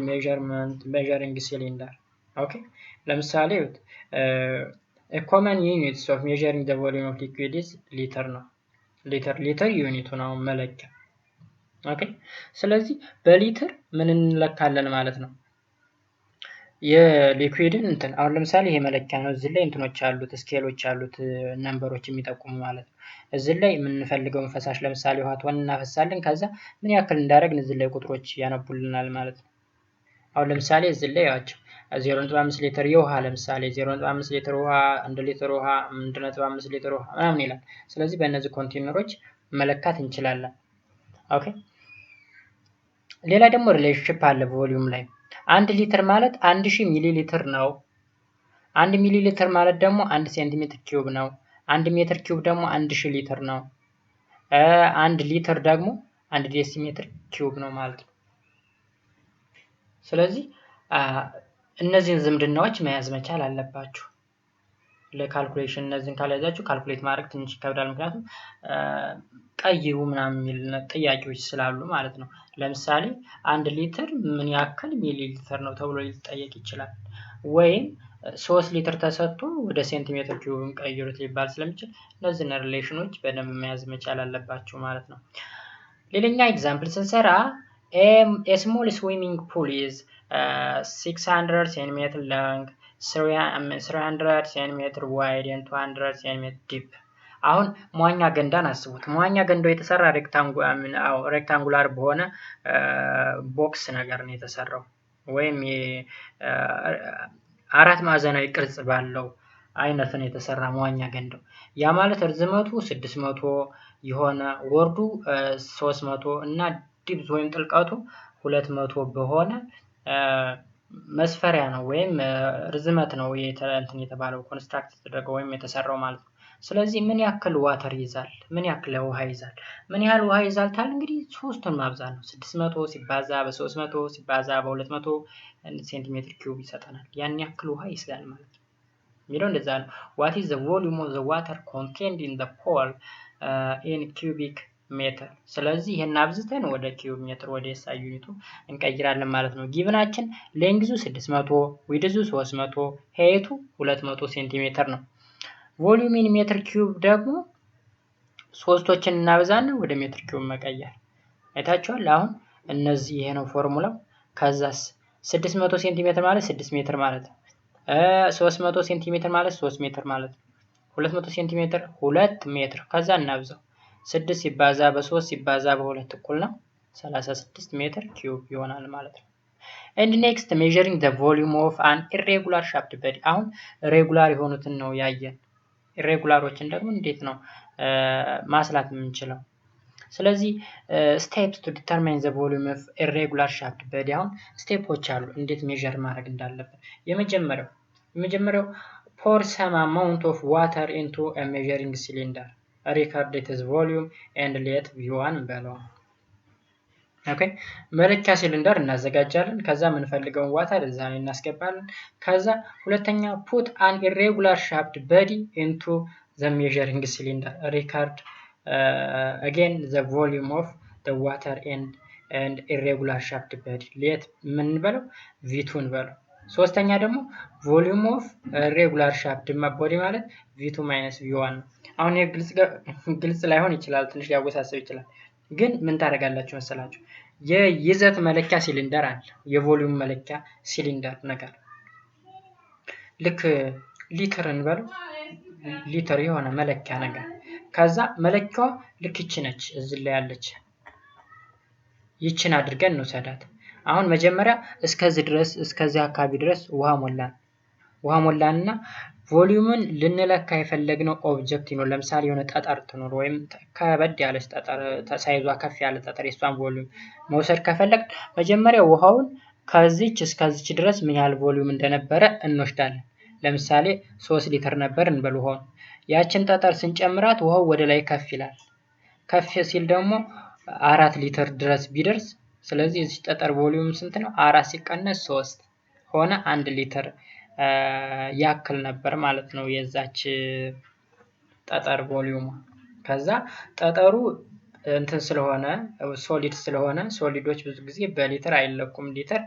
measuring cylinder. Okay ለምሳሌ a common units of measuring the volume of liquid is liter ነው። ሊትር ዩኒቱ ነው መለኪያ። ኦኬ ስለዚህ በሊትር ምን እንለካለን ማለት ነው? የሊኩዊድን እንትን አሁን ለምሳሌ ይሄ መለኪያ ነው። እዚህ ላይ እንትኖች አሉት፣ ስኬሎች አሉት፣ ነምበሮች የሚጠቁሙ ማለት ነው። እዚህ ላይ የምንፈልገውን ፈሳሽ ለምሳሌ ውሃ ትሆን እናፈሳለን። ከዛ ምን ያክል እንዳደረግን እዚህ ላይ ቁጥሮች ያነቡልናል ማለት ነው። አሁን ለምሳሌ እዚህ ላይ ያቸው 0.5 ሊትር የውሃ ለምሳሌ 0.5 ሊትር ውሃ፣ 1 ሊትር ውሃ፣ 1.5 ሊትር ውሃ ምናምን ይላል። ስለዚህ በእነዚህ ኮንቴነሮች መለካት እንችላለን። ኦኬ። ሌላ ደግሞ ሪሌሽንሺፕ አለ ቮሊዩም ላይ 1 ሊትር ማለት 1000 ሚሊ ሊትር ነው። 1 ሚሊ ሊትር ማለት ደግሞ 1 ሴንቲሜትር ኪዩብ ነው። 1 ሜትር ኪዩብ ደግሞ 1000 ሊትር ነው። 1 ሊትር ደግሞ 1 ዴሲሜትር ኪዩብ ነው ማለት ነው። ስለዚህ እነዚህን ዝምድናዎች መያዝ መቻል አለባችሁ። ለካልኩሌሽን እነዚህን ካልያዛችሁ ካልኩሌት ማድረግ ትንሽ ይከብዳል። ምክንያቱም ቀይሩ ምናምን የሚል ጥያቄዎች ስላሉ ማለት ነው። ለምሳሌ 1 ሊትር ምን ያክል ሚሊ ሊትር ነው ተብሎ ሊጠየቅ ይችላል። ወይም 3 ሊትር ተሰጥቶ ወደ ሴንቲሜትር ኪዩብን ቀይሩት ሊባል ስለሚችል እነዚህን ሪሌሽኖች በደንብ መያዝ መቻል አለባችሁ ማለት ነው። ሌላኛ ኤግዛምፕል ስንሰራ a small swimming pool is 600 cm long, 300 cm wide and 200 cm deep። አሁን መዋኛ ገንዳን አስቡት። መዋኛ ገንዳው የተሰራ ሬክታንጉላር በሆነ ቦክስ ነገር ነው የተሰራው፣ ወይም አራት ማዕዘናዊ ቅርጽ ባለው አይነት ነው የተሰራ መዋኛ ገንዳው። ያ ማለት ርዝመቱ 600 የሆነ ወርዱ 300 እና ዲፕዝ ወይም ጥልቀቱ 200 በሆነ መስፈሪያ ነው ወይም ርዝመት ነው እንትን የተባለው ኮንስትራክት የተደረገው ወይም የተሰራው ማለት ነው። ስለዚህ ምን ያክል ዋተር ይዛል፣ ምን ያክል ውሃ ይዛል፣ ምን ያህል ውሃ ይዛል ታል እንግዲህ ሶስቱን ማብዛት ነው። 600 ሲባዛ በ300 ሲባዛ በ200 ሴንቲሜትር ኪዩብ ይሰጠናል። ያን ያክል ውሃ ይይዛል ማለት ነው የሚለው እንደዛ ነው። what is the volume of the water contained in the pool in cubic ሜትር። ስለዚህ ይሄን አብዝተን ወደ ኪዩብ ሜትር ወደ ኤስአይ ዩኒቱ እንቀይራለን ማለት ነው። ጊቭናችን ሌንግዙ 600 ዊድዙ 300 ሄይቱ 200 ሴንቲሜትር ነው። ቮሊዩም ኢን ሜትር ኪዩብ ደግሞ ሶስቶችን እናበዛና ወደ ሜትር ኪዩብ መቀየር አይታችኋል። አሁን እነዚህ ይሄ ነው ፎርሙላው። ከዛስ 600 ሴንቲሜትር ማለት 6 ሜትር ማለት ነው። 300 ሴንቲሜትር ማለት 3 ሜትር ማለት ነው። 200 ሴንቲሜትር 2 ሜትር። ከዛ እናብዛው 6 ሲባዛ በ3 ሲባዛ በ2 እኩል ነው 36 ሜትር ኪዩብ ይሆናል ማለት ነው። and next measuring the volume of an irregular shaped body። አሁን ሬጉላር የሆኑትን ነው ያየን። ኢሬጉላሮችን ደግሞ እንዴት ነው ማስላት የምንችለው? ስለዚህ steps to determine the volume of irregular shaped body። አሁን ስቴፖች አሉ እንዴት ሜዠር ማድረግ እንዳለብን። የመጀመሪያው pour some amount of water into a measuring cylinder, record its volume and let v1 በለው። ኦኬ መለኪያ ሲሊንደር እናዘጋጃለን። ከዛ የምንፈልገውን ዋተር እዛ ላይ እናስገባለን። ከዛ ሁለተኛ put an irregular shaped body into the measuring cylinder, record again the volume of the water and irregular shaped body, let ምን በለው v2 በለው። ሶስተኛ ደግሞ volume of irregular shaped body ማለት v2 minus v1 ነው። አሁን ግልጽ ላይሆን ይችላል፣ ትንሽ ሊያወሳስብ ይችላል። ግን ምን ታደርጋላችሁ መሰላችሁ? የይዘት መለኪያ ሲሊንደር አለ፣ የቮሊዩም መለኪያ ሲሊንደር ነገር ልክ ሊትር እንበለው፣ ሊትር የሆነ መለኪያ ነገር። ከዛ መለኪያዋ ልክ ይቺ ነች፣ እዚህ ላይ ያለች ይቺን አድርገን እንውሰዳት። አሁን መጀመሪያ እስከዚህ ድረስ እስከዚህ አካባቢ ድረስ ውሃ ሞላንና ቮሊዩምን ልንለካ የፈለግነው ኦብጀክት ነው። ለምሳሌ የሆነ ጠጠር ትኖር ወይም ከበድ ያለች ጠጠር ሳይዟ ከፍ ያለ ጠጠር የሷን ቮሊዩም መውሰድ ከፈለግ መጀመሪያ ውሃውን ከዚች እስከዚች ድረስ ምን ያህል ቮሊዩም እንደነበረ እንወስዳለን። ለምሳሌ 3 ሊትር ነበር እንበል ውሃው። ያችን ጠጠር ስንጨምራት ውሃው ወደ ላይ ከፍ ይላል። ከፍ ሲል ደግሞ 4 ሊትር ድረስ ቢደርስ፣ ስለዚህ እዚህ ጠጠር ቮሊዩም ስንት ነው? 4 ሲቀነስ 3 ሆነ 1 ሊትር ያክል ነበር ማለት ነው የዛች ጠጠር ቮሊዩም። ከዛ ጠጠሩ እንትን ስለሆነ ሶሊድ ስለሆነ ሶሊዶች ብዙ ጊዜ በሊትር አይለኩም። ሊትር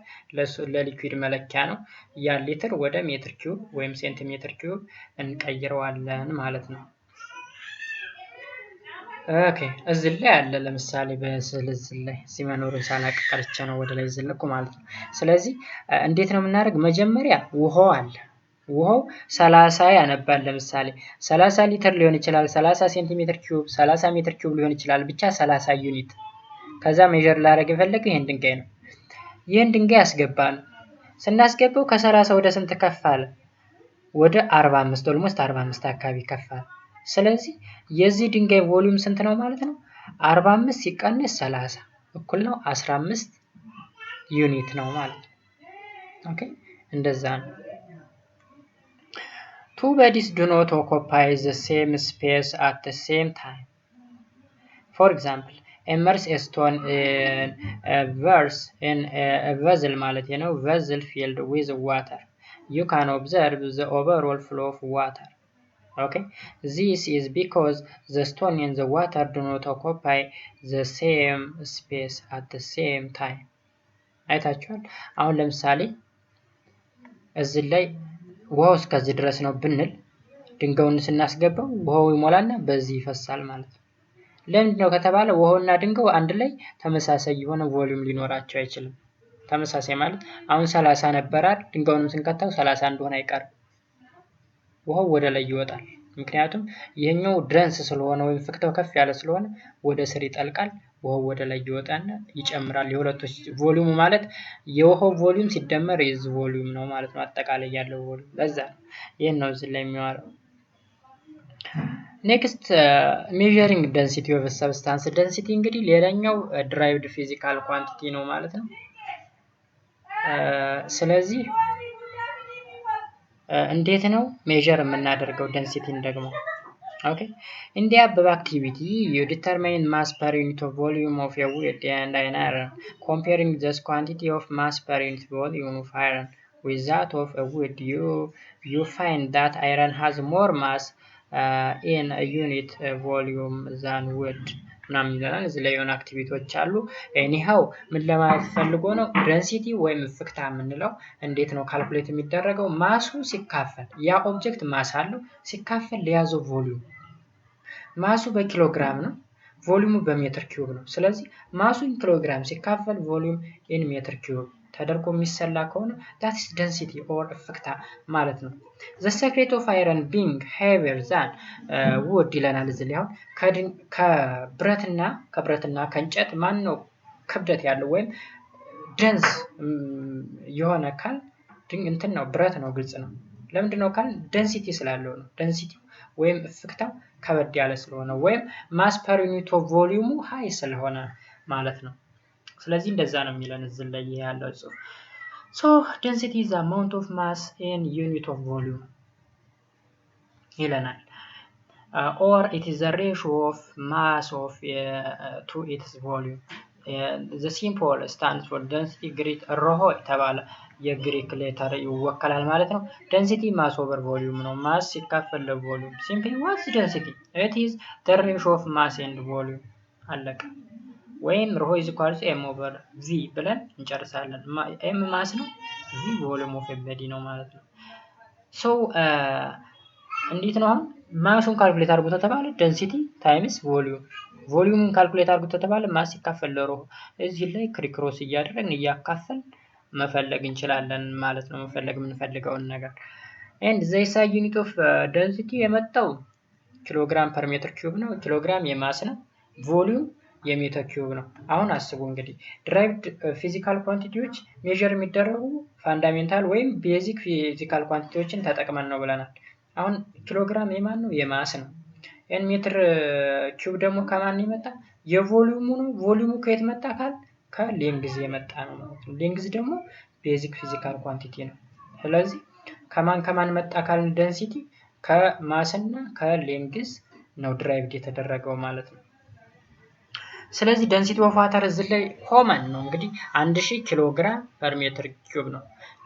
ለሊኩዊድ መለኪያ ነው። ያን ሊትር ወደ ሜትር ኪዩብ ወይም ሴንቲሜትር ኪዩብ እንቀይረዋለን ማለት ነው። ኦኬ እዚህ ላይ አለ ለምሳሌ በስዕል እዚህ ላይ ሲመኖሩን ሳላቀቀርቻ ነው ወደ ላይ ዘለቁ ማለት ነው። ስለዚህ እንዴት ነው የምናደርግ? መጀመሪያ ውሃው አለ ውሃው 30 ያነባል። ለምሳሌ 30 ሊትር ሊሆን ይችላል፣ 30 ሴንቲሜትር ኪዩብ፣ 30 ሜትር ኪዩብ ሊሆን ይችላል። ብቻ 30 ዩኒት። ከዛ ሜጀር ላደርግ የፈለገው ይሄን ድንጋይ ነው። ይሄን ድንጋይ ያስገባል። ስናስገባው ከ30 ወደ ስንት ከፍ አለ? ወደ 45 ኦልሞስት 45 አካባቢ ከፍ አለ። ስለዚህ የዚህ ድንጋይ ቮሊዩም ስንት ነው ማለት ነው? 45 ሲቀነስ 30 እኩል ነው 15 ዩኒት ነው ማለት ነው። ኦኬ እንደዛ ነው። Two bodies do not occupy the same space at the same time. For example, immerse a stone in a vessel ማለት ነው vessel filled with water. You can observe the overall flow of water. Okay, this is because the stone and the water do not occupy the same space at the same time. አይታችኋል። አሁን ለምሳሌ እዚህ ላይ ውሃው እስከዚህ ድረስ ነው ብንል ድንጋዩን ስናስገባው ውሃው ይሞላና በዚህ ይፈሳል ማለት ነው። ለምንድን ነው ከተባለ ውሃውና ድንጋዩ አንድ ላይ ተመሳሳይ የሆነ ቮሊዩም ሊኖራቸው አይችልም። ተመሳሳይ ማለት አሁን 30 ነበር አይደል? ድንጋዩንም ስንከታው 30 እንደሆነ አይቀርም። ውሃው ወደ ላይ ይወጣል። ምክንያቱም ይሄኛው ድረንስ ስለሆነ ወይም ፍክተው ከፍ ያለ ስለሆነ ወደ ስር ይጠልቃል። ውሃው ወደ ላይ ይወጣና ይጨምራል። የሁለቶች ቮሊዩም ማለት የውሃው ቮሊዩም ሲደመር የዚህ ቮሊዩም ነው ማለት ነው። አጠቃላይ ያለው ቮሊዩም ለዛ ነው ይሄን ነው እዚህ ላይ የሚዋረው። ኔክስት ሜዠሪንግ ደንሲቲ ኦፍ ሰብስታንስ። ደንሲቲ እንግዲህ ሌላኛው ድራይቭድ ፊዚካል ኳንቲቲ ነው ማለት ነው። ስለዚህ እንዴት ነው ሜዠር የምናደርገው ደንሲቲን ደግሞ? ኦኬ in the above activity you determine mass per unit of volume of a wood and iron. Comparing this quantity of mass per unit volume of iron with that of a wood, you find that iron has more mass in a unit volume than wood. ምናምን ይላል። እዚህ ላይ የሆነ አክቲቪቲዎች አሉ። ኤኒሃው ምን ለማለት ፈልጎ ነው? ደንሲቲ ወይም ፍክታ የምንለው እንዴት ነው ካልኩሌት የሚደረገው? ማሱ ሲካፈል ያ ኦብጀክት ማስ አለው ሲካፈል ለያዘው ቮሊዩም። ማሱ በኪሎግራም ነው፣ ቮሊዩሙ በሜትር ኪዩብ ነው። ስለዚህ ማሱ ኢን ኪሎግራም ሲካፈል ቮሊዩም ኢን ሜትር ኪዩብ ተደርጎ የሚሰላ ከሆነ that is density or ፍክታ ማለት ነው። the secret of iron being heavier than wood ይለናል። እዚህ ላይ አሁን ከብረትና ከእንጨት ማን ነው ክብደት ያለው ወይም ደንስ የሆነ ካል እንትን ነው ብረት ነው። ግልጽ ነው። ለምንድን ነው ካል ደንሲቲ ስላለው ነው። ደንሲቲ ወይም ፍክታው ከበድ ያለ ስለሆነ ወይም ማስ ፐር ዩኒት ኦፍ ቮሊዩሙ ሃይ ስለሆነ ማለት ነው። ስለዚህ እንደዛ ነው የሚለን እዚህ ላይ ያለው ጽሁፍ። so density is the amount of mass in unit of volume ይለናል። or it is the ratio of mass of to its volume. the symbol stands for density ግሪክ ሮሆ የተባለ የግሪክ ሌተር ይወከላል ማለት ነው። density mass over volume ነው። ማስ ሲካፈል ለቮሊዩም። simply what's density? it is the ratio of mass and volume። አለቀ። ወይም ሮሆ is equal to m over v ብለን እንጨርሳለን። m ማስ ነው፣ v volume of a body ነው ማለት ነው። so እንዴት ነው አሁን ማሱን ካልኩሌት አድርጎ ተባለ density times volume፣ ቮሊዩምን ካልኩሌት አድርጎ ተባለ ማስ ሲካፈል ለሮሆ። እዚህ ላይ ክሪክሮስ እያደረግን እያካፈል መፈለግ እንችላለን ማለት ነው። መፈለግ የምንፈልገውን ነገር and the SI unit of density የመጣው ኪሎግራም ፐር ሜትር ኪዩብ ነው። ኪሎግራም የማስ ነው፣ ቮሊዩም የሜትር ኪዩብ ነው። አሁን አስቡ እንግዲህ ድራይቭድ ፊዚካል ኳንቲቲዎች ሜዠር የሚደረጉ ፋንዳሜንታል ወይም ቤዚክ ፊዚካል ኳንቲቲዎችን ተጠቅመን ነው ብለናል። አሁን ኪሎግራም የማን ነው? የማስ ነው። ኤን ሜትር ኪዩብ ደግሞ ከማን የመጣ? የቮሊዩሙ ነው። ቮሊዩሙ ከየት መጣ ካል ከሌንግዝ የመጣ ነው ማለት ነው። ሌንግዝ ደግሞ ቤዚክ ፊዚካል ኳንቲቲ ነው። ስለዚህ ከማን መጣ ካልን ደንሲቲ ከማስና ከሌንግዝ ነው ድራይቭድ የተደረገው ማለት ነው። ስለዚህ ደንሲቲ ኦፍ ዋተር እዚህ ላይ ኮመን ነው እንግዲህ 1000 ኪሎ ግራም ፐር ሜትር ኪዩብ ነው።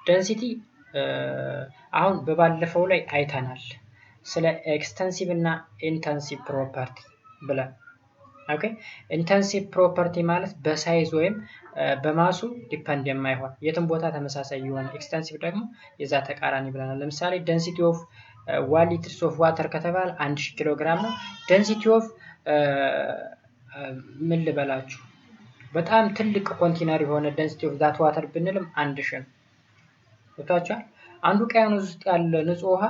ደንሲቲ አሁን በባለፈው ላይ አይተናል ስለ ኤክስተንሲቭ እና ኢንተንሲቭ ፕሮፐርቲ ብለን። ኦኬ ኢንተንሲቭ ፕሮፐርቲ ማለት በሳይዝ ወይም በማሱ ዲፔንድ የማይሆን የትም ቦታ ተመሳሳይ የሆነ፣ ኤክስተንሲቭ ደግሞ የዛ ተቃራኒ ብለናል። ለምሳሌ ደንሲቲ ኦፍ 1 ሊትር ኦፍ ዋተር ከተባለ 1000 ኪሎ ግራም ነው። ደንሲቲ ኦፍ ምን ልበላችሁ በጣም ትልቅ ኮንቴነር የሆነ density of that water ብንልም 1000 ነው። ወጣቻ አንዱ ውቅያኖስ ውስጥ ያለ ንጹህ ውሃ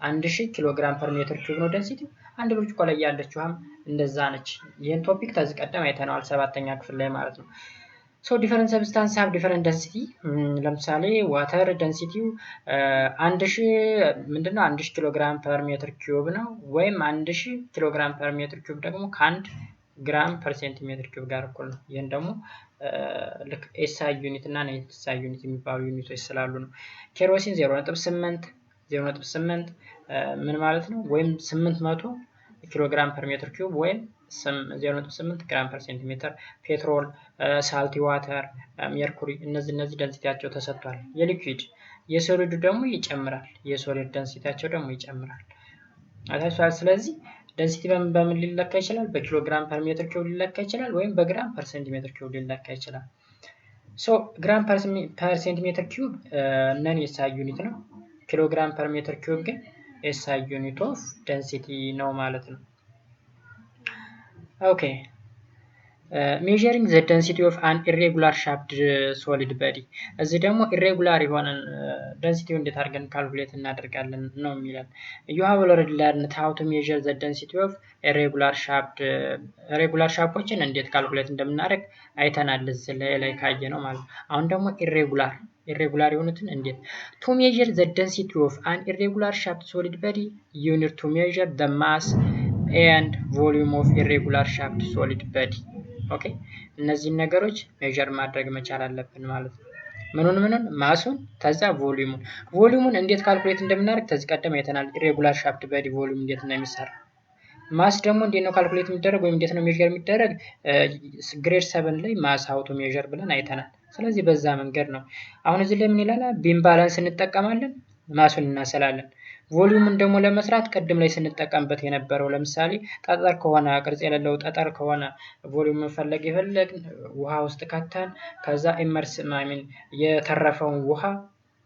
1000 ኪሎ ግራም ፐር ሜትር ኪዩብ ነው density። አንድ ብርጭቆ ላይ ያለች ውሃም እንደዛ ነች። ይሄን ቶፒክ ከዚህ ቀደም አይተናል 7ኛ ክፍል ላይ ማለት ነው። So different substances have different density። ለምሳሌ ዋተር ዴንሲቲው 1000 ምንድነው 1000 ኪሎ ግራም ፐር ሜትር ኪዩብ ነው ወይም 1000 ኪሎ ግራም ፐር ሜትር ኪዩብ ደግሞ ከ1 ግራም ፐር ሴንቲሜትር ኪዩብ ጋር እኩል ነው። ይሄን ደግሞ ልክ ኤስአይ ዩኒት እና ኤስአይ ዩኒት የሚባሉ ዩኒቶች ስላሉ ነው። ኬሮሲን 0.8 ምን ማለት ነው? ወይም 800 ኪሎ ግራም ፐር ሜትር ኪዩብ ወይም 0.8 ግራም ፐር ሴንቲሜትር። ፔትሮል፣ ሳልቲ ዋተር፣ ሜርኩሪ እነዚህ ደንሲቲያቸው ተሰጥቷል። የሊኩዊድ የሶሊድ ደግሞ ይጨምራል። የሶሊድ ደንሲቲያቸው ደግሞ ይጨምራል። አታችኋል። ስለዚህ ደንሲቲ በምን ሊለካ ይችላል? በኪሎ ግራም ፐር ሜትር ኪዩብ ሊለካ ይችላል ወይም በግራም ፐር ሴንቲሜትር ኪዩብ ሊለካ ይችላል። ሶ ግራም ፐር ሴንቲሜትር ኪዩብ ነን ኤስአይ ዩኒት ነው። ኪሎ ግራም ፐር ሜትር ኪዩብ ግን ኤስአይ ዩኒት ኦፍ ደንሲቲ ነው ማለት ነው። ኦኬ measuring the density of an irregular shaped solid body። እዚህ ደግሞ irregular የሆነን density እንዴት አድርገን ካልኩሌት እናደርጋለን ነው የሚለን። you have already learned how to measure the density of irregular ሻፖችን እንዴት ካልኩሌት እንደምናደርግ አይተናል እዚህ ላይ ካየ ነው ማለት ነው። አሁን ደግሞ irregular የሆኑትን እንዴት to measure the density of an irregular shaped solid body you need to measure the mass and volume of irregular shaped solid body። ኦኬ እነዚህ ነገሮች ሜዠር ማድረግ መቻል አለብን ማለት ነው። ምኑን ማሱን ተዛ ቮሊዩሙን እንዴት ካልኩሌት እንደምናደርግ ተዚህ ቀደም አይተናል። ኢሬጉላር ሻፕት በዲ ቮሊዩም እንዴት ነው የሚሰራው። ማስ ደግሞ እንዴት ነው ካልኩሌት የሚደረግ ወይም እንዴት ነው ሜዠር የሚደረግ ግሬድ 7 ላይ ማስ አውቶ ሜዠር ብለን አይተናል። ስለዚህ በዛ መንገድ ነው። አሁን እዚህ ላይ ምን ይላል? ቢም ባላንስ እንጠቀማለን፣ ማሱን እናሰላለን። ቮሊዩምን ደግሞ ለመስራት ቀደም ላይ ስንጠቀምበት የነበረው ለምሳሌ ጠጠር ከሆነ ቅርጽ የሌለው ጠጠር ከሆነ ቮሊዩም መፈለግ የፈለግን ውሃ ውስጥ ከተን ከዛ ኢመርስ የተረፈውን ውሃ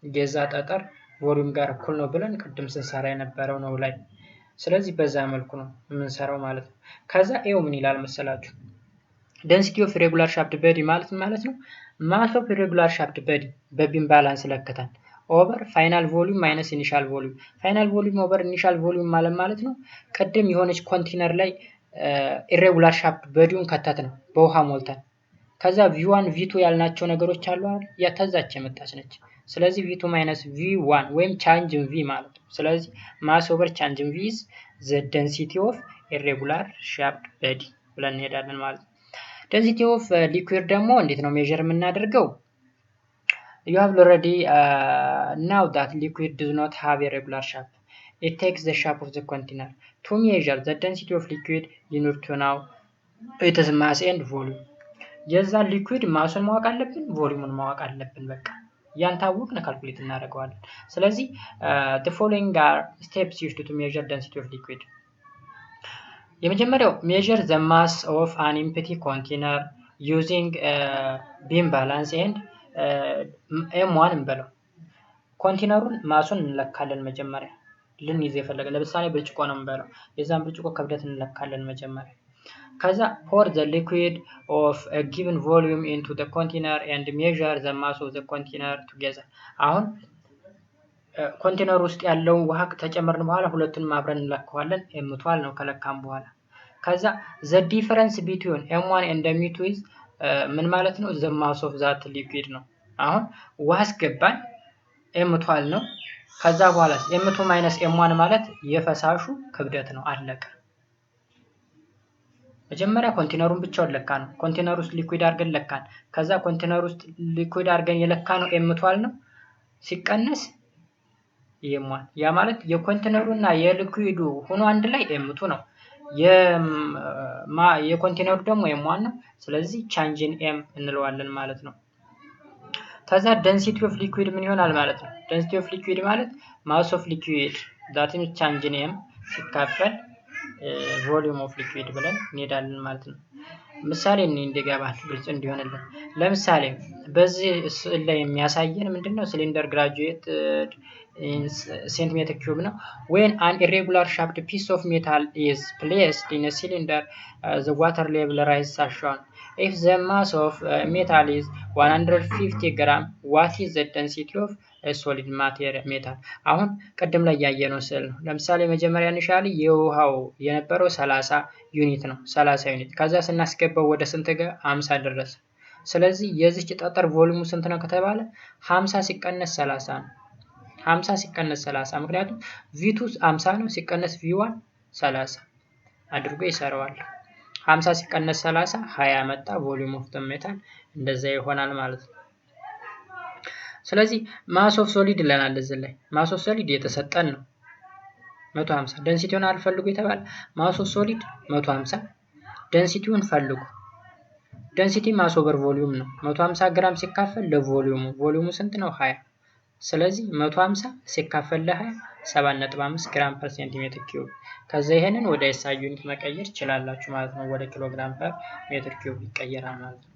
የዛ ጠጠር ቮሊዩም ጋር እኩል ነው ብለን ቅድም ስንሰራ የነበረው ነው ላይ። ስለዚህ በዛ መልኩ ነው የምንሰራው ማለት ነው። ከዛ ኤው ምን ይላል መሰላችሁ? density of irregular shaped body ማለት ነው mass of irregular shaped body በቢም ባላንስ ለክተን ኦቨር ፋይናል ቮሊዩም ማይነስ ኢኒሻል ቮሊዩም። ፋይናል ቮሊዩም ኦቨር ኢኒሻል ቮሊዩም ማለት ነው ቅድም የሆነች ኮንቴነር ላይ ኢሬጉላር ሻፕ በዲውን ከተት ነው በውሃ ሞልተን ከዛ v1 v2 ያልናቸው ነገሮች አሉ አይደል? ያተዛች የመጣች ነች። ስለዚህ v2 ማይነስ v1 ወይም ቻንጅ in v ማለት ነው። ስለዚህ ማስ ኦቨር ቻንጅ in v is the density of irregular shaped body ብለን እንሄዳለን ማለት ነው። density of liquid ደግሞ እንዴት ነው ሜዠር የምናደርገው? You have already know that liquid does not have a regular shape. It takes the shape of the container. To measure the density of liquid, you need to know its mass and volume. የዛ ሊኩዊድ ማሱን ማወቅ አለብን፣ ቮሊዩሙን ማወቅ አለብን። በቃ ያን ታወቅን ካልኩሌት እናደርገዋለን። ስለዚህ the following are steps used to measure density of liquid። የመጀመሪያው measure the mass of an empty container using beam balance and M1 እንበለው። ኮንቴነሩን ማሱን እንለካለን መጀመሪያ ልንይዝ የፈለገ ለምሳሌ ብርጭቆ ነው እንበለው። የዛን ብርጭቆ ክብደት እንለካለን መጀመሪያ። ከዛ pour the liquid of a given volume into the container and measure the mass of the container together። አሁን ኮንቴነሩ ውስጥ ያለው ውሃ ተጨመርን በኋላ ሁለቱንም አብረን እንለካዋለን። M12 ነው ከለካም በኋላ። ከዛ the difference between M1 and M2 is ምን ማለት ነው? the mass of that liquid ነው። አሁን ውሃ አስገባን M12 ነው። ከዛ በኋላ M2 ማይነስ M1 ማለት የፈሳሹ ክብደት ነው። አለቀ። መጀመሪያ ኮንቴነሩን ብቻውን ለካ ነው። ኮንቴነር ውስጥ ሊኩዊድ አድርገን ለካን። ከዛ ኮንቴነር ውስጥ ሊኩዊድ አድርገን የለካ ነው M12 ነው ሲቀነስ M1። ያ ማለት የኮንቴነሩና የሊኩዊዱ ሆኖ አንድ ላይ M2 ነው። የኮንቴነሩ ደግሞ M1 ነው። ስለዚህ ቻንጅ ኢን M እንለዋለን ማለት ነው። ከዛ density of liquid ምን ይሆናል ማለት ነው? density of liquid ማለት mass of liquid that is change in M ሲካፈል volume of liquid ብለን እንሄዳለን ማለት ነው። ምሳሌ እንዲገባል ግልጽ እንዲሆንልን ለምሳሌ በዚህ ስዕል ላይ የሚያሳየን ምንድነው ሲሊንደር graduated in centimeter cube ነው when an irregular shaped piece of metal is placed in a cylinder the water level rises as shown if the mass of metal is 150 gram what is the density of a solid metal አሁን ቀደም ላይ ያየነው ስዕል ነው ለምሳሌ መጀመሪያ ኢኒሻሊ የውሃው የነበረው 30 ዩኒት ነው 30 ዩኒት ከዛ ስናስገባው ወደ ስንት ጋር 50 ደረሰ ስለዚህ የዚች ጠጠር ቮሊዩሙ ስንት ነው ከተባለ 50 ሲቀነስ 30 ነው 50 ሲቀነስ 30 ምክንያቱም V2 50 ነው ሲቀነስ V1 30 አድርጎ ይሰራዋል 50 ሲቀነስ 30 20 መጣ ቮሊዩም ኦፍ ዘ ሜታል እንደዛ ይሆናል ማለት ነው ስለዚህ ማስ ኦፍ ሶሊድ ለናል እዚህ ላይ ማስ ኦፍ ሶሊድ የተሰጠን ነው 150 ዴንሲቲውን አልፈልጉ የተባለ ማስ ኦፍ ሶሊድ 150 ዴንሲቲውን ፈልጉ ዴንሲቲ ማስ ኦቨር ቮሊዩም ነው 150 ግራም ሲካፈል ለቮሊዩሙ ስንት ነው 20 ስለዚህ 150 ሲካፈል ለ20 7.5 ግራም ፐር ሴንቲሜትር ኪዩብ ከዛ ይሄንን ወደ SI ዩኒት መቀየር ይችላልላችሁ ማለት ነው ወደ ኪሎ ግራም ፐር ሜትር ኪዩብ ይቀየራል ማለት ነው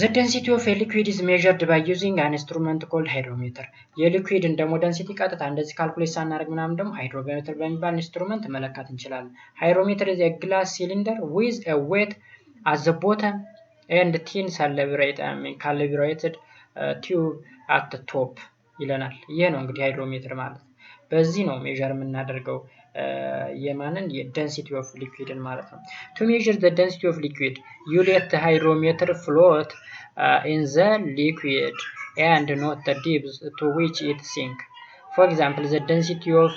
The density of a liquid is measured by using an instrument called hydrometer. የሊኩዊድ ደግሞ density ቀጥታ እንደዚህ ካልኩሌት ሳናደርግ ምናምን ደግሞ ሃይድሮሜትር በሚባል ኢንስትሩመንት መለካት እንችላለን ሃይድሮሜትር is a glass cylinder with a weight at the bottom and thin calibrated tube at the top ይለናል ይሄ ነው እንግዲህ ሃይድሮሜትር ማለት በዚህ ነው ሜዠር የምናደርገው የማንን የdensity of liquid ማለት ነው to measure the density of liquid you let the hydrometer float in the liquid and note the depth to which it sinks for example the density of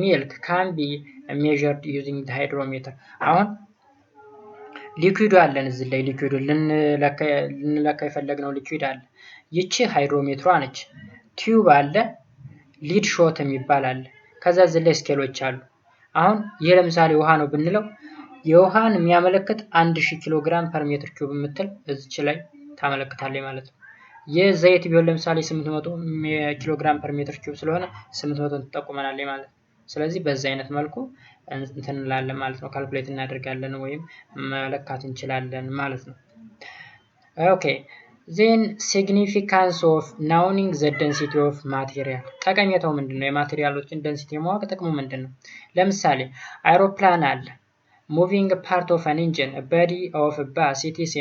milk can be measured using the hydrometer አሁን ሊኩዊዱ አለን እዚህ ላይ ሊኩዊዱ ልንለካ የፈለግነው ሊኩዊድ አለ ይቺ ሃይድሮሜትሯ ነች ቲዩብ አለ ሊድ ሾት የሚባል አለ ከዛ እዚህ ላይ ስኬሎች አሉ አሁን ይሄ ለምሳሌ ውሃ ነው ብንለው የውሃን የሚያመለክት 1000 ኪሎ ግራም ፐር ሜትር ኪዩብ የምትል እዚች ላይ ታመለክታለች ማለት ነው የዘይት ቢሆን ለምሳሌ 800 ኪሎ ግራም ፐር ሜትር ኪዩብ ስለሆነ 800 ተጠቁመናለች ማለት ስለዚህ በዛ አይነት መልኩ እንትን እንላለን ማለት ነው ካልኩሌት እናደርጋለን ወይም መለካት እንችላለን ማለት ነው ኦኬ then significance of knowing the density of material ጠቀሜታው ምንድነው የማቴሪያሎችን ዴንሲቲ ማወቅ ጥቅሙ ምንድነው ለምሳሌ አይሮፕላን አለ moving part of an engine a body of a bus it is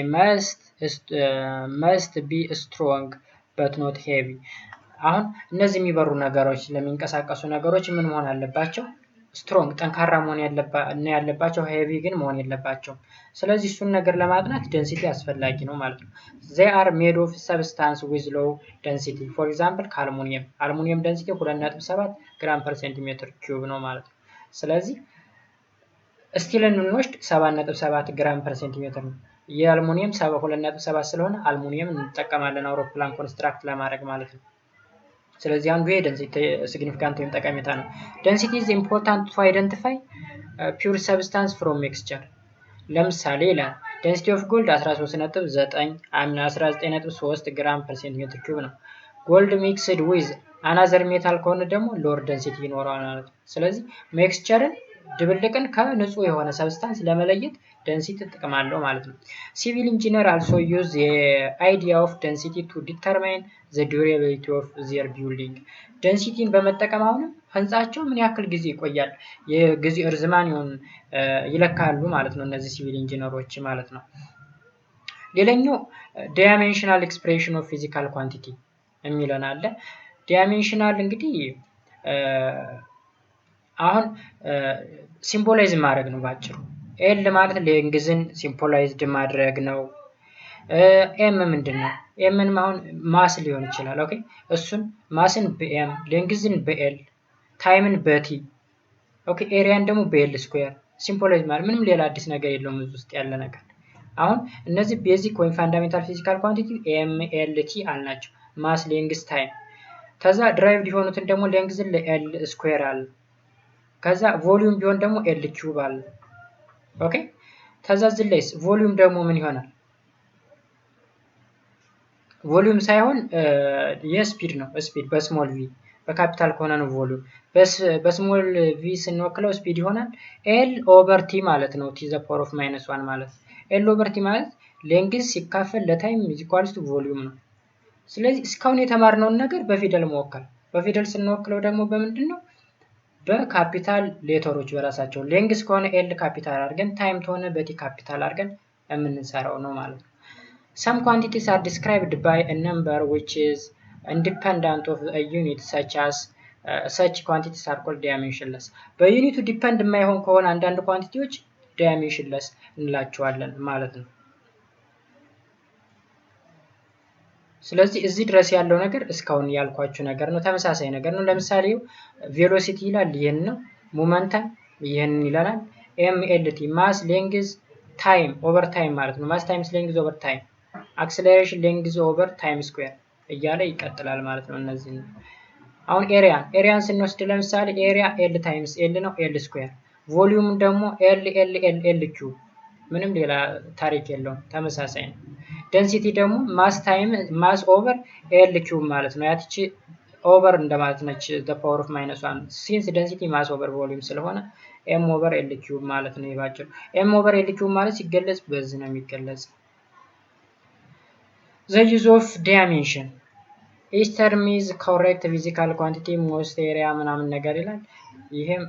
must be strong but not heavy አሁን እነዚህ የሚበሩ ነገሮች ለሚንቀሳቀሱ ነገሮች ምን መሆን አለባቸው ስትሮንግ ጠንካራ መሆን ያለባቸው ሄቪ ግን መሆን የለባቸው ስለዚህ እሱን ነገር ለማጥናት ዴንሲቲ አስፈላጊ ነው ማለት ነው they are made of substance with low density for example አልሙኒየም ዴንሲቲ 2.7 ግራም ፐር ሴንቲሜትር ኪዩብ ነው ማለት ነው ስለዚህ ስቲልን እንወስድ 7.7 ግራም ፐር ሴንቲሜትር ነው የአልሙኒየም 2.7 ስለሆነ አልሙኒየም እንጠቀማለን አውሮፕላን ኮንስትራክት ለማድረግ ማለት ነው ስለዚህ አንዱ የዴንሲቲ ሲግኒፊካንት ወይም ጠቀሜታ ነው density is important to identify pure substance from mixture ለምሳሌ ይላል density of gold 13.9 19.3 ግራም ፐር ሴንቲሜትር ኪዩብ ነው gold mixed with another metal ከሆነ ደግሞ lower density ይኖረዋል ማለት ነው ስለዚህ ሚክስቸርን ድብልቅን ከንጹህ የሆነ ሰብስታንስ ለመለየት density ጥቅም አለው ማለት ነው civil engineer also use the idea of density to determine the durability of their building density በመጠቀም አሁን ህንጻቸው ምን ያክል ጊዜ ይቆያል የጊዜ እርዝማኔውን ይለካሉ ማለት ነው እነዚህ ሲቪል ኢንጂነሮች ማለት ነው ሌላኛው dimensional expression of physical quantity የሚለን አለ dimensional እንግዲህ አሁን ሲምቦላይዝ ማድረግ ነው ባጭሩ ኤል ማለት ሌንግዝን ሲምቦላይዝድ ማድረግ ነው ኤም ምንድነው ኤምን አሁን ማስ ሊሆን ይችላል ኦኬ እሱን ማስን በኤም ሌንግዝን በኤል ታይምን በቲ ኦኬ ኤሪያን ደግሞ በኤል ስኩዌር ሲምቦላይዝ ማለት ምንም ሌላ አዲስ ነገር የለውም እዚህ ውስጥ ያለ ነገር አሁን እነዚህ ቤዚክ ወይም ፋንዳሜንታል ፊዚካል ኳንቲቲ ኤም ኤል ቲ አልናቸው ማስ ሌንግዝ ታይም ከዛ ድራይቭድ የሆኑትን ደግሞ ሌንግዝን ለኤል ስኩዌር አለ ከዛ ቮሊዩም ቢሆን ደግሞ ኤል ኪዩብ አለ ኦኬ ከዛ ዝለይስ ቮሊዩም ደግሞ ምን ይሆናል ቮሊዩም ሳይሆን የስፒድ ነው ስፒድ በስሞል ቪ በካፒታል ከሆነ ነው ቮሊዩም። በስሞል ቪ ስንወክለው ስፒድ ይሆናል ኤል ኦቨር ቲ ማለት ነው። ቲ ዘ ፓወር ኦፍ -1 ማለት ኤል ኦቨር ቲ ማለት ሌንግዝ ሲካፈል ለታይም ኢኳልስ ቱ ቮሊዩም ነው። ስለዚህ እስካሁን የተማርነውን ነገር በፊደል መወከል። በፊደል ስንወክለው ደግሞ በምንድን ነው? በካፒታል ሌተሮች በራሳቸው። ሌንግዝ ከሆነ ኤል ካፒታል አድርገን፣ ታይም ከሆነ በቲ ካፒታል አድርገን የምንሰራው ነው ማለት ነው። some quantities are described by a number which is independent of a unit such as such quantities are called dimensionless። በዩኒቱ ዲፔንድ የማይሆን ከሆነ አንዳንድ ኳንቲቲዎች dimensionless እንላቸዋለን ማለት ነው። ስለዚህ እዚህ ድረስ ያለው ነገር እስካሁን ያልኳችሁ ነገር ነው። ተመሳሳይ ነገር ነው። ለምሳሌ ቬሎሲቲ ይላል፣ ይሄን ነው። ሞመንተም ይሄን ይላል። ኤምኤልቲ ማስ ሌንግዝ ታይም ኦቨር ታይም ማለት ነው። ማስ ታይምስ ሌንግዝ ኦቨር ታይም፣ አክሰለሬሽን ሌንግዝ ኦቨር ታይም ስኩዌር እያለ ይቀጥላል ማለት ነው። እነዚህ ነው። አሁን ኤሪያን ስንወስድ ለምሳሌ ኤሪያ ኤል ታይምስ ኤል ነው፣ ኤል ስኩዌር። ቮሊዩም ደግሞ ኤል ኤል ኤል ኤል ኪዩብ፣ ምንም ሌላ ታሪክ የለውም፣ ተመሳሳይ ነው። ደንሲቲ ደግሞ ማስ ታይም ማስ ኦቨር ኤል ኪዩብ ማለት ነው። ያቺ ኦቨር እንደማለት ነች፣ ዘ ፓወር ኦፍ -1 ሲንስ ደንሲቲ ማስ ኦቨር ቮሊዩም ስለሆነ ኤም ኦቨር ኤል ኪዩብ ማለት ነው። ይባጭሩ ኤም ኦቨር ኤል ኪዩብ ማለት ሲገለጽ በዚህ ነው የሚገለጽ። the use of dimension each term is correct physical quantity most area ምናምን ነገር ይላል። ይሄም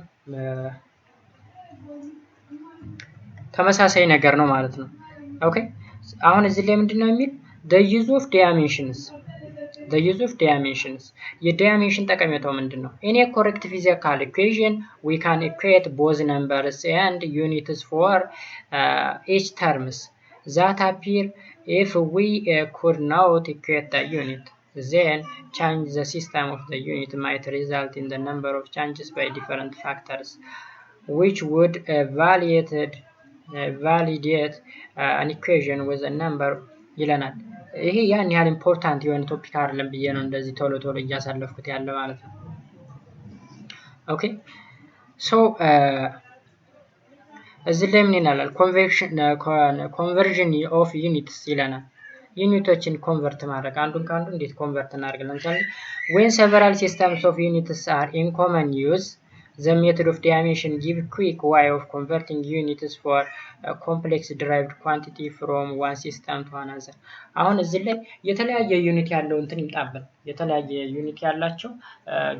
ተመሳሳይ ነገር ነው ማለት ነው። ኦኬ አሁን እዚህ ላይ ምንድነው የሚል the use of dimensions የዳይሜንሽን ጠቀሜታው ምንድነው? in a correct physical equation we can equate both numbers and units for each terms that appear. If we could not equate the unit, then change the system of the unit might result in the number of changes by different factors which would validate an equation with a number ይለናል። ይሄ ያን ያህል ኢምፖርታንት የሆነ ቶፒክ አይደለም ብዬ ነው እንደዚህ ቶሎ ቶሎ እያሳለፍኩት ያለ ማለት ነው። ኦኬ ሶ እዚህ ላይ ምን ይላል? ኮንቨርዥን ኦፍ ዩኒትስ ይለናል። ዩኒቶችን ኮንቨርት ማድረግ አንዱን ከአንዱ እንዴት ኮንቨርት እናደርጋለን? ለምሳሌ when several systems of units are in common use, the method of dimension give quick way of converting units for a complex derived quantity from one system to another. አሁን እዚህ ላይ የተለያየ ዩኒት ያለው እንትን ይምጣብን፣ የተለያየ ዩኒት ያላቸው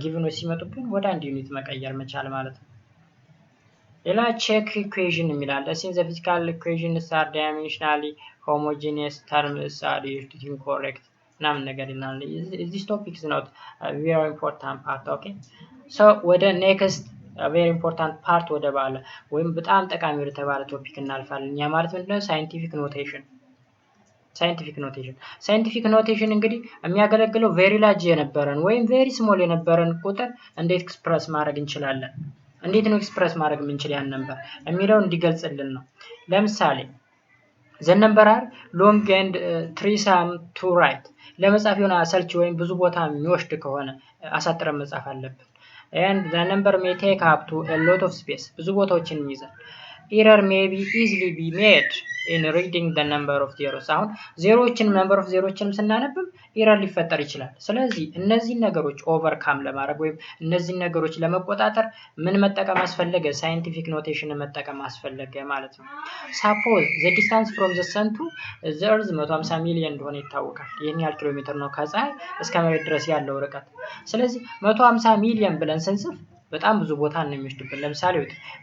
ጊቭኖች ሲመጡብን ወደ አንድ ዩኒት መቀየር መቻል ማለት ነው። ሌላ ቼክ ኢኩዌሽን የሚላል since the physical equations are dimensionally homogeneous terms are used incorrect ምናምን ነገር ይላል። this topic is not a very important part. okay so ወደ next very important part ወደ ባለ ወይም በጣም ጠቃሚ ወደ ተባለ ቶፒክ እናልፋለን። ያ ማለት ምንድነው? ሳይንቲፊክ ኖቴሽን እንግዲህ የሚያገለግለው ቬሪ ላርጅ የነበረን ወይም ቬሪ ስሞል የነበረን ቁጥር እንዴት ኤክስፕረስ ማድረግ እንችላለን፣ እንዴት ነው ኤክስፕረስ ማድረግ የምንችል ያን ነበር የሚለው እንዲገልጽልን ነው። ለምሳሌ the number are long and tedious to write ለመጻፍ የሆነ አሰልቺ ወይም ብዙ ቦታ የሚወስድ ከሆነ አሳጥረን መጻፍ አለብን። and the number may take up to a lot of space ብዙ ቦታዎችን ይይዛል። error may be easily be made in reading the number of zeros አሁን ዜሮዎችን number of ዜሮዎችን ስናነብም ኤረር ሊፈጠር ይችላል። ስለዚህ እነዚህ ነገሮች ኦቨርካም ለማድረግ ወይም እነዚህ ነገሮች ለመቆጣጠር ምን መጠቀም አስፈለገ? ሳይንቲፊክ ኖቴሽን መጠቀም አስፈለገ ማለት ነው። suppose the distance from the sun to the earth 150 ሚሊዮን እንደሆነ ይታወቃል። ይሄን ያህል ኪሎ ሜትር ነው ከፀሐይ እስከ መሬት ድረስ ያለው ርቀት። ስለዚህ 150 ሚሊዮን ብለን ስንጽፍ በጣም ብዙ ቦታ ነው የሚወስድብን። ለምሳሌ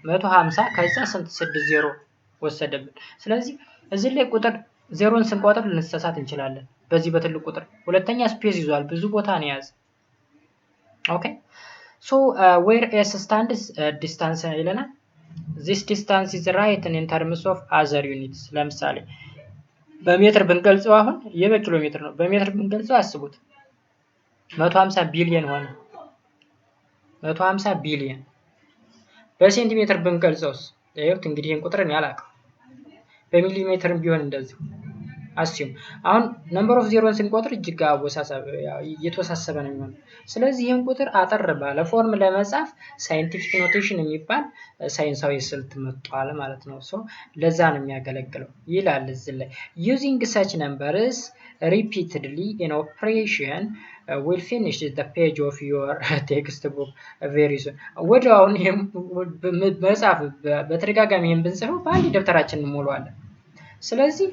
150 ከዛ ስንት 60 ወሰደብን። ስለዚህ እዚህ ላይ ቁጥር ዜሮን ስንቆጥር ልንሳሳት እንችላለን። በዚህ በትልቁ ቁጥር ሁለተኛ ስፔስ ይዟል፣ ብዙ ቦታ ነው ያዘ። ኦኬ ሶ where s stands distance ይለናል። this distance is written in terms of other units። ለምሳሌ በሜትር ብንገልጸው አሁን የበኪሎ ሜትር ነው። በሜትር ብንገልጸው አስቡት 150 ቢሊዮን ሆነ። 150 ቢሊዮን በሴንቲሜትር ብንገልጸውስ? ይሄው እንግዲህ ይሄን ቁጥር ነው ያላቀው። በሚሊሜትርም ቢሆን እንደዚህ አስዩም አሁን ነምበር ኦፍ ዜሮን ስንቆጥር እጅግ የተወሳሰበ ነው የሚሆነው። ስለዚህ ይህን ቁጥር አጠር ባለ ፎርም ለመጻፍ ሳይንቲፊክ ኖቴሽን የሚባል ሳይንሳዊ ስልት መጥቷል ማለት ነው። ሶ ለዛ ነው የሚያገለግለው ይላል እዚህ ላይ using such numbers repeatedly in operation will finish the page of your textbook very soon። ወዲያውኑ መጻፍ በተደጋጋሚ ይህን ብንጽፈው በአንድ ደብተራችን እንሞላዋለን። ስለዚህ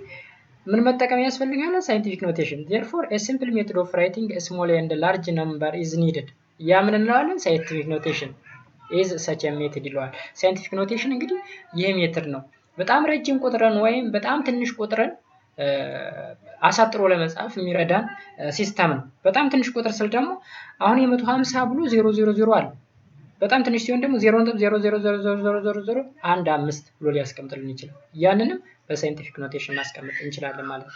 ምን መጠቀም ያስፈልጋል? ሳይንቲፊክ ኖቴሽን። therefore a simple method of writing a small and large number is needed። ያ ምን እንለዋለን? ሳይንቲፊክ ኖቴሽን is such a method ይለዋል። ሳይንቲፊክ ኖቴሽን እንግዲህ ይህ ሜትድ ነው። በጣም ረጅም ቁጥርን ወይም በጣም ትንሽ ቁጥርን አሳጥሮ ለመጻፍ የሚረዳን ሲስተም ነው። በጣም ትንሽ ቁጥር ስል ደግሞ አሁን የ150 ብሎ 000 አለ። በጣም ትንሽ ሲሆን ደግሞ 0.0000015 ብሎ ሊያስቀምጥልን ይችላል። ያንንም በሳይንቲፊክ ኖቴሽን ማስቀመጥ እንችላለን ማለት ነው።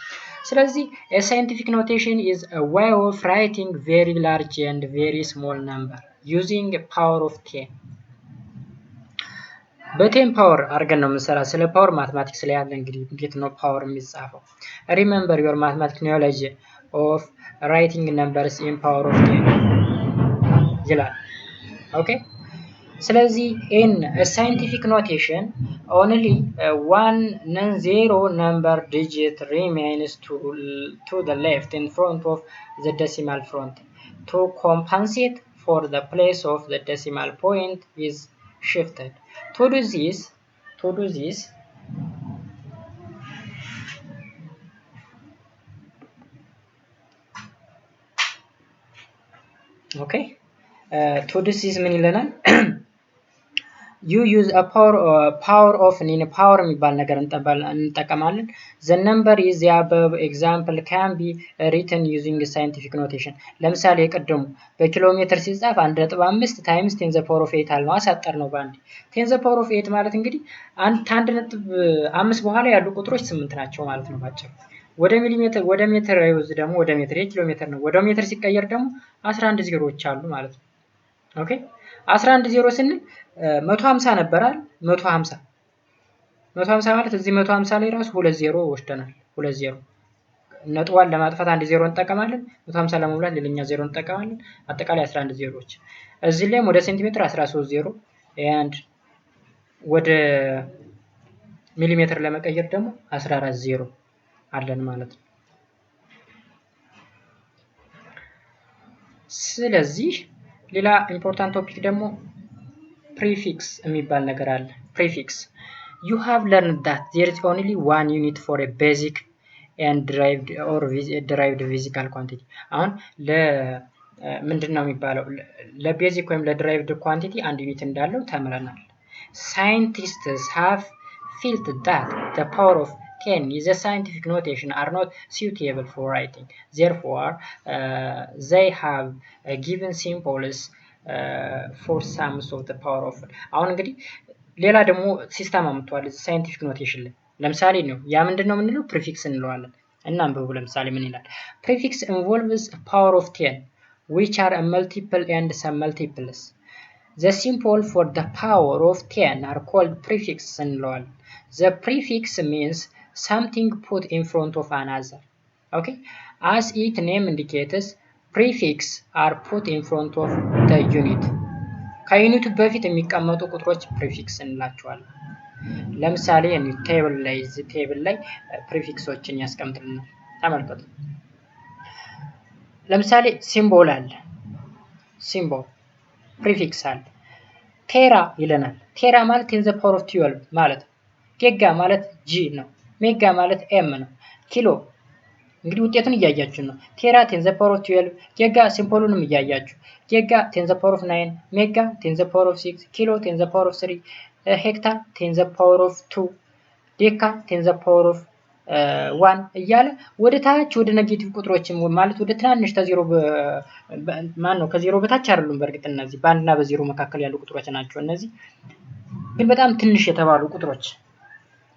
ስለዚህ a scientific notation is a way of writing very large and very small number using a power of 10። በ10 ፓወር አድርገን ነው የምንሰራ። ስለ ፓወር ማትማቲክስ ላይ ያለ እንግዲህ እንዴት ነው ፓወር የሚጻፈው። remember your mathematics knowledge of writing numbers in power of 10 ይላል። ኦኬ ስለዚህ in a scientific notation only one non-zero number digit remains to the left in front of the decimal point. To compensate for the place of the decimal point is shifted. To do this okay to this is ምን ይለናል? you use a power of power የሚባል ነገር እንጠቀማለን። the number is the above example can be written using scientific notation። ለምሳሌ የቀደሙ በኪሎ ሜትር ሲጻፍ 1.5 times 10 the power of 8 አለ ነው አሳጠር ነው ባንዲ 10 the power of 8 ማለት እንግዲህ 1.5 በኋላ ያሉ ቁጥሮች 8 ናቸው ማለት ነው ባጭሩ። ወደ ሜትር ይወዝ ደግሞ ወደ ሜትር የኪሎ ሜትር ነው። ወደ ሜትር ሲቀየር ደግሞ 11 ዜሮዎች አሉ ማለት ነው። ኦኬ 11 ዜሮ ስንል 150 ነበራል 150 ማለት እዚህ 150 ላይ ራሱ 2 ዜሮ ወስደናል። 2 ዜሮ ነጥቧን ለማጥፋት አንድ ዜሮ እንጠቀማለን። 150 ለመሙላት ሌላኛ ዜሮ እንጠቀማለን። አጠቃላይ 11 ዜሮዎች። እዚህ ላይ ወደ ሴንቲሜትር 13 ዜሮ and ወደ ሚሊሜትር ለመቀየር ደግሞ 14 ዜሮ አለን ማለት ነው። ስለዚህ ሌላ ኢምፖርታንት ቶፒክ ደግሞ prefix የሚባል ነገር አለ። prefix you have learned that there is only one unit for a basic and derived physical quantity። አሁን ምንድነው የሚባለው? ለቤዚክ ወይም ለደራይቭድ ኳንቲቲ አንድ ዩኒት እንዳለው ተምረናል። scientists have felt that the power of 10 is a scientific notation are not suitable for writing. Therefore they have given symbols for sums of the power of። አሁን እንግዲህ ሌላ ደግሞ ሲስተም አምጥቷል ሳይንቲፊክ ኖቴሽን ላይ። ለምሳሌ ነው ያ ምንድነው የምንለው? ፕሪፊክስ እንለዋለን። እናንብቡ። ለምሳሌ ምን ይላል? prefix involves a power of 10 which are a multiple and some multiples. the symbol for the power of 10 are called prefix እንለዋለን። the prefix means something put in front of another. okay as its name indicates prefix are put in front of the unit. ከዩኒቱ በፊት የሚቀመጡ ቁጥሮች ፕሪፊክስ እንላቸዋለን። ለምሳሌ ቴብል ላይ ፕሪፊክሶችን ያስቀምጥልናል። ተመልከቱ። ለምሳሌ ሲምቦል አለ። ሲምቦል ፕሪፊክስ አለ። ቴራ ይለናል። ቴራ ማለት 10 the power of 12 ማለት ነው። ጌጋ ማለት ጂ ነው። ሜጋ ማለት ኤም ነው። ኪሎ እንግዲህ ውጤቱን እያያችሁ ነው። ቴራ 10 the power of 12 ጌጋ ሲምቦሉንም እያያችሁ ጌጋ 10 the power of 9 ሜጋ 10 the power of 6 ኪሎ 10 the power of 3 ሄክታር 10 the power of 2 ዴካ 10 the power of 1 እያለ ወደ ታች ወደ ኔጌቲቭ ቁጥሮችን ማለት ወደ ትናንሽ ከዜሮ ከዜሮ በታች አይደሉም። በእርግጥ እነዚህ በአንድና በዜሮ መካከል ያሉ ቁጥሮች ናቸው። እነዚህ ግን በጣም ትንሽ የተባሉ ቁጥሮች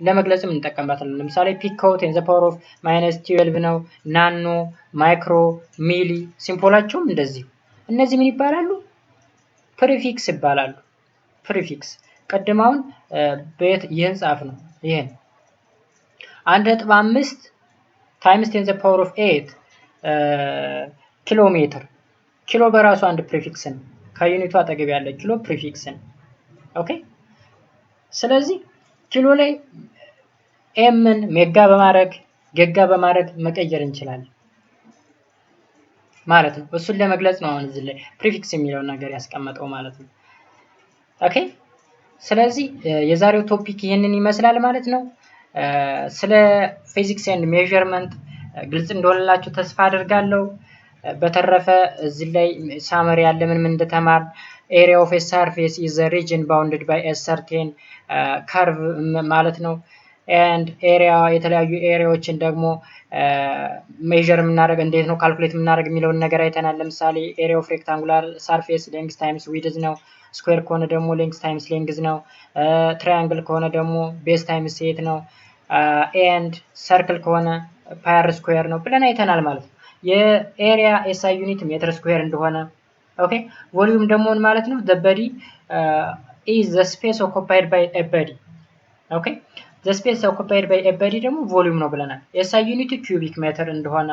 ለመግለጽም እንጠቀምባታለን። ለምሳሌ ፒኮ 10 the power of -12 ነው። ናኖ፣ ማይክሮ፣ ሚሊ ሲምቦላቸውም እንደዚህ። እነዚህ ምን ይባላሉ? ፕሪፊክስ ይባላሉ። ፕሪፊክስ ቀድማውን ይህን ጻፍ ነው። ይሄን 1.5 ታይምስ 10 the power of 8 ኪሎ ሜትር። ኪሎ በራሱ አንድ ፕሪፊክስ ነው። ከዩኒቱ አጠገብ ያለ ኪሎ ፕሪፊክስ ነው። ኦኬ ስለዚህ ኪሎ ላይ ኤምን ሜጋ በማድረግ ጌጋ በማድረግ መቀየር እንችላለን ማለት ነው። እሱን ለመግለጽ ነው አሁን እዚህ ላይ ፕሪፊክስ የሚለውን ነገር ያስቀመጠው ማለት ነው። ኦኬ ስለዚህ የዛሬው ቶፒክ ይሄንን ይመስላል ማለት ነው። ስለ ፊዚክስ ኤንድ ሜዠርመንት ግልጽ እንደሆነላችሁ ተስፋ አደርጋለሁ። በተረፈ እዚህ ላይ ሳመሪ ያለ ምን እንደተማር ኤሪያ ኦፍ ኤ ሰርፌስ ኢዝ ዘ ሪጅን ባውንድድ ባይ ኤ ሰርቴን ከርቭ ማለት ነው። ኤንድ ኤሪያ የተለያዩ ኤሪያዎችን ደግሞ ሜዠር የምናደርግ እንዴት ነው ካልኩሌት የምናደርግ የሚለውን ነገር አይተናል። ለምሳሌ ኤሪያ ኦፍ ሬክታንጉላር ሰርፌስ ሌንግዝ ታይምስ ዊድዝ ነው። ስኩዌር ከሆነ ደግሞ ሌንግዝ ታይምስ ሌንግዝ ነው። ትራያንግል ከሆነ ደግሞ ቤዝ ታይምስ ሄት ነው። ኤንድ ሰርክል ከሆነ ፓይ ስኩዌር ነው ብለን አይተናል ማለት ነው። የኤሪያ ኤስአይ ዩኒት ሜትር ስኩዌር እንደሆነ ኦኬ ቮሊዩም ደግሞ ማለት ነው the body is the space occupied by a body ኦኬ the space occupied by a body ደግሞ ቮሊዩም ነው ብለናል። ኤስአይ ዩኒት ኪዩቢክ ሜትር እንደሆነ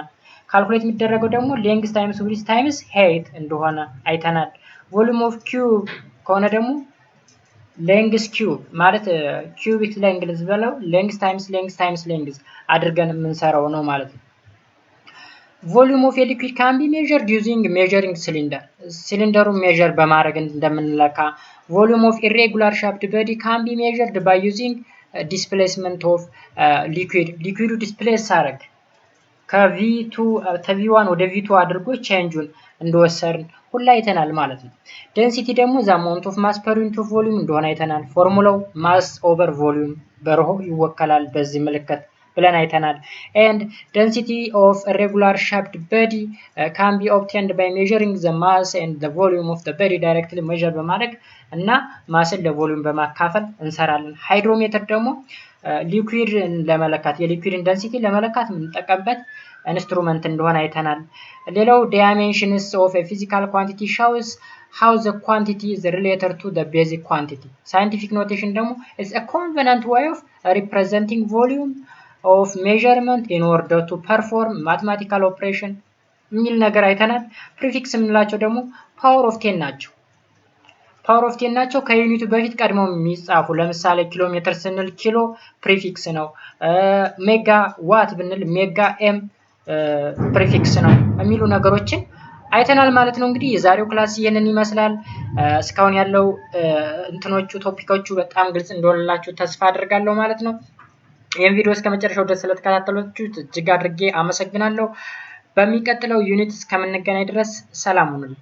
ካልኩሌት የሚደረገው ደግሞ ሌንግዝ ታይምስ ዊድዝ ታይምስ ሄይት እንደሆነ አይተናል። ቮሊዩም ኦፍ ኪዩብ ከሆነ ደግሞ ሌንግዝ ኪዩብ ማለት ኪዩቢክ ሌንግዝ ብለው ሌንግዝ ታይምስ ሌንግዝ ታይምስ ሌንግዝ አድርገን የምንሰራው ነው ማለት ነው። ቮሊዩም ኦፍ ኤ ሊኩዊድ ካን ቢ ሜዠርድ ዩዚንግ ሜዠሪንግ ሲሊንደር ሲሊንደሩን ሜዠር በማድረግ እንደምንለካ። ቮሊዩም ኦፍ ኢሬጉላር ሻፕድ ቦዲ ካን ቢ ሜዠርድ ባይ ዩዚንግ ዲስፕሌስመንት ኦፍ ሊኩዊድ ሊኩዊዱ ዲስፕሌስ አረግ ከV1 ወደ V2 አድርጎ ቼንጁን እንደወሰርን ሁላ አይተናል ማለት ነው። ዴንሲቲ ደግሞ ዘ አማውንት ኦፍ ማስ ፐር ዩኒት ኦፍ ቮሊዩም እንደሆነ አይተናል። ፎርሙላው ማስ ኦቨር ቮሊዩም በረሆ ይወከላል በዚህ ምልክት ብለን አይተናል። ኤንድ ዴንሲቲ ኦፍ ኢሬጉላር ሻፕድ ቦዲ ካን ቢ ኦብቴንድ ባይ ሜዠሪንግ ዘ ማስ ኤንድ ዘ ቮሊዩም ኦፍ ዘ ቦዲ ዳይሬክትሊ ሜዠር በማድረግ እና ማስን ለቮሊዩም በማካፈል እንሰራለን። ሃይድሮሜትር ደግሞ ሊኩዊድ ለመለካት የሊኩዊድን ዴንሲቲ ለመለካት የምንጠቀምበት ኢንስትሩመንት እንደሆነ አይተናል። ሌላው ዳይሜንሽንስ ኦፍ ኤ ፊዚካል ኳንቲቲ ሾውስ how the quantity is related to the basic quantity. Scientific notation ደግሞ is a convenient way of representing volume of measurement in order to perform mathematical operation የሚል ነገር አይተናል። ፕሪፊክስ የምንላቸው ደግሞ ፓወር ኦፍ 10 ናቸው። ፓወር ኦፍ 10 ናቸው ከዩኒቱ በፊት ቀድመው የሚጻፉ ለምሳሌ ኪሎ ሜትር ስንል ኪሎ ፕሪፊክስ ነው። ሜጋ ዋት ብንል ሜጋ ኤም ፕሪፊክስ ነው የሚሉ ነገሮችን አይተናል ማለት ነው። እንግዲህ የዛሬው ክላስ ይሄንን ይመስላል። እስካሁን ያለው እንትኖቹ ቶፒኮቹ በጣም ግልጽ እንደሆነላችሁ ተስፋ አደርጋለሁ ማለት ነው። ይሄን ቪዲዮ እስከመጨረሻው ድረስ ስለተከታተላችሁ እጅግ አድርጌ አመሰግናለሁ። በሚቀጥለው ዩኒት እስከምንገናኝ ድረስ ሰላም ሁኑልኝ።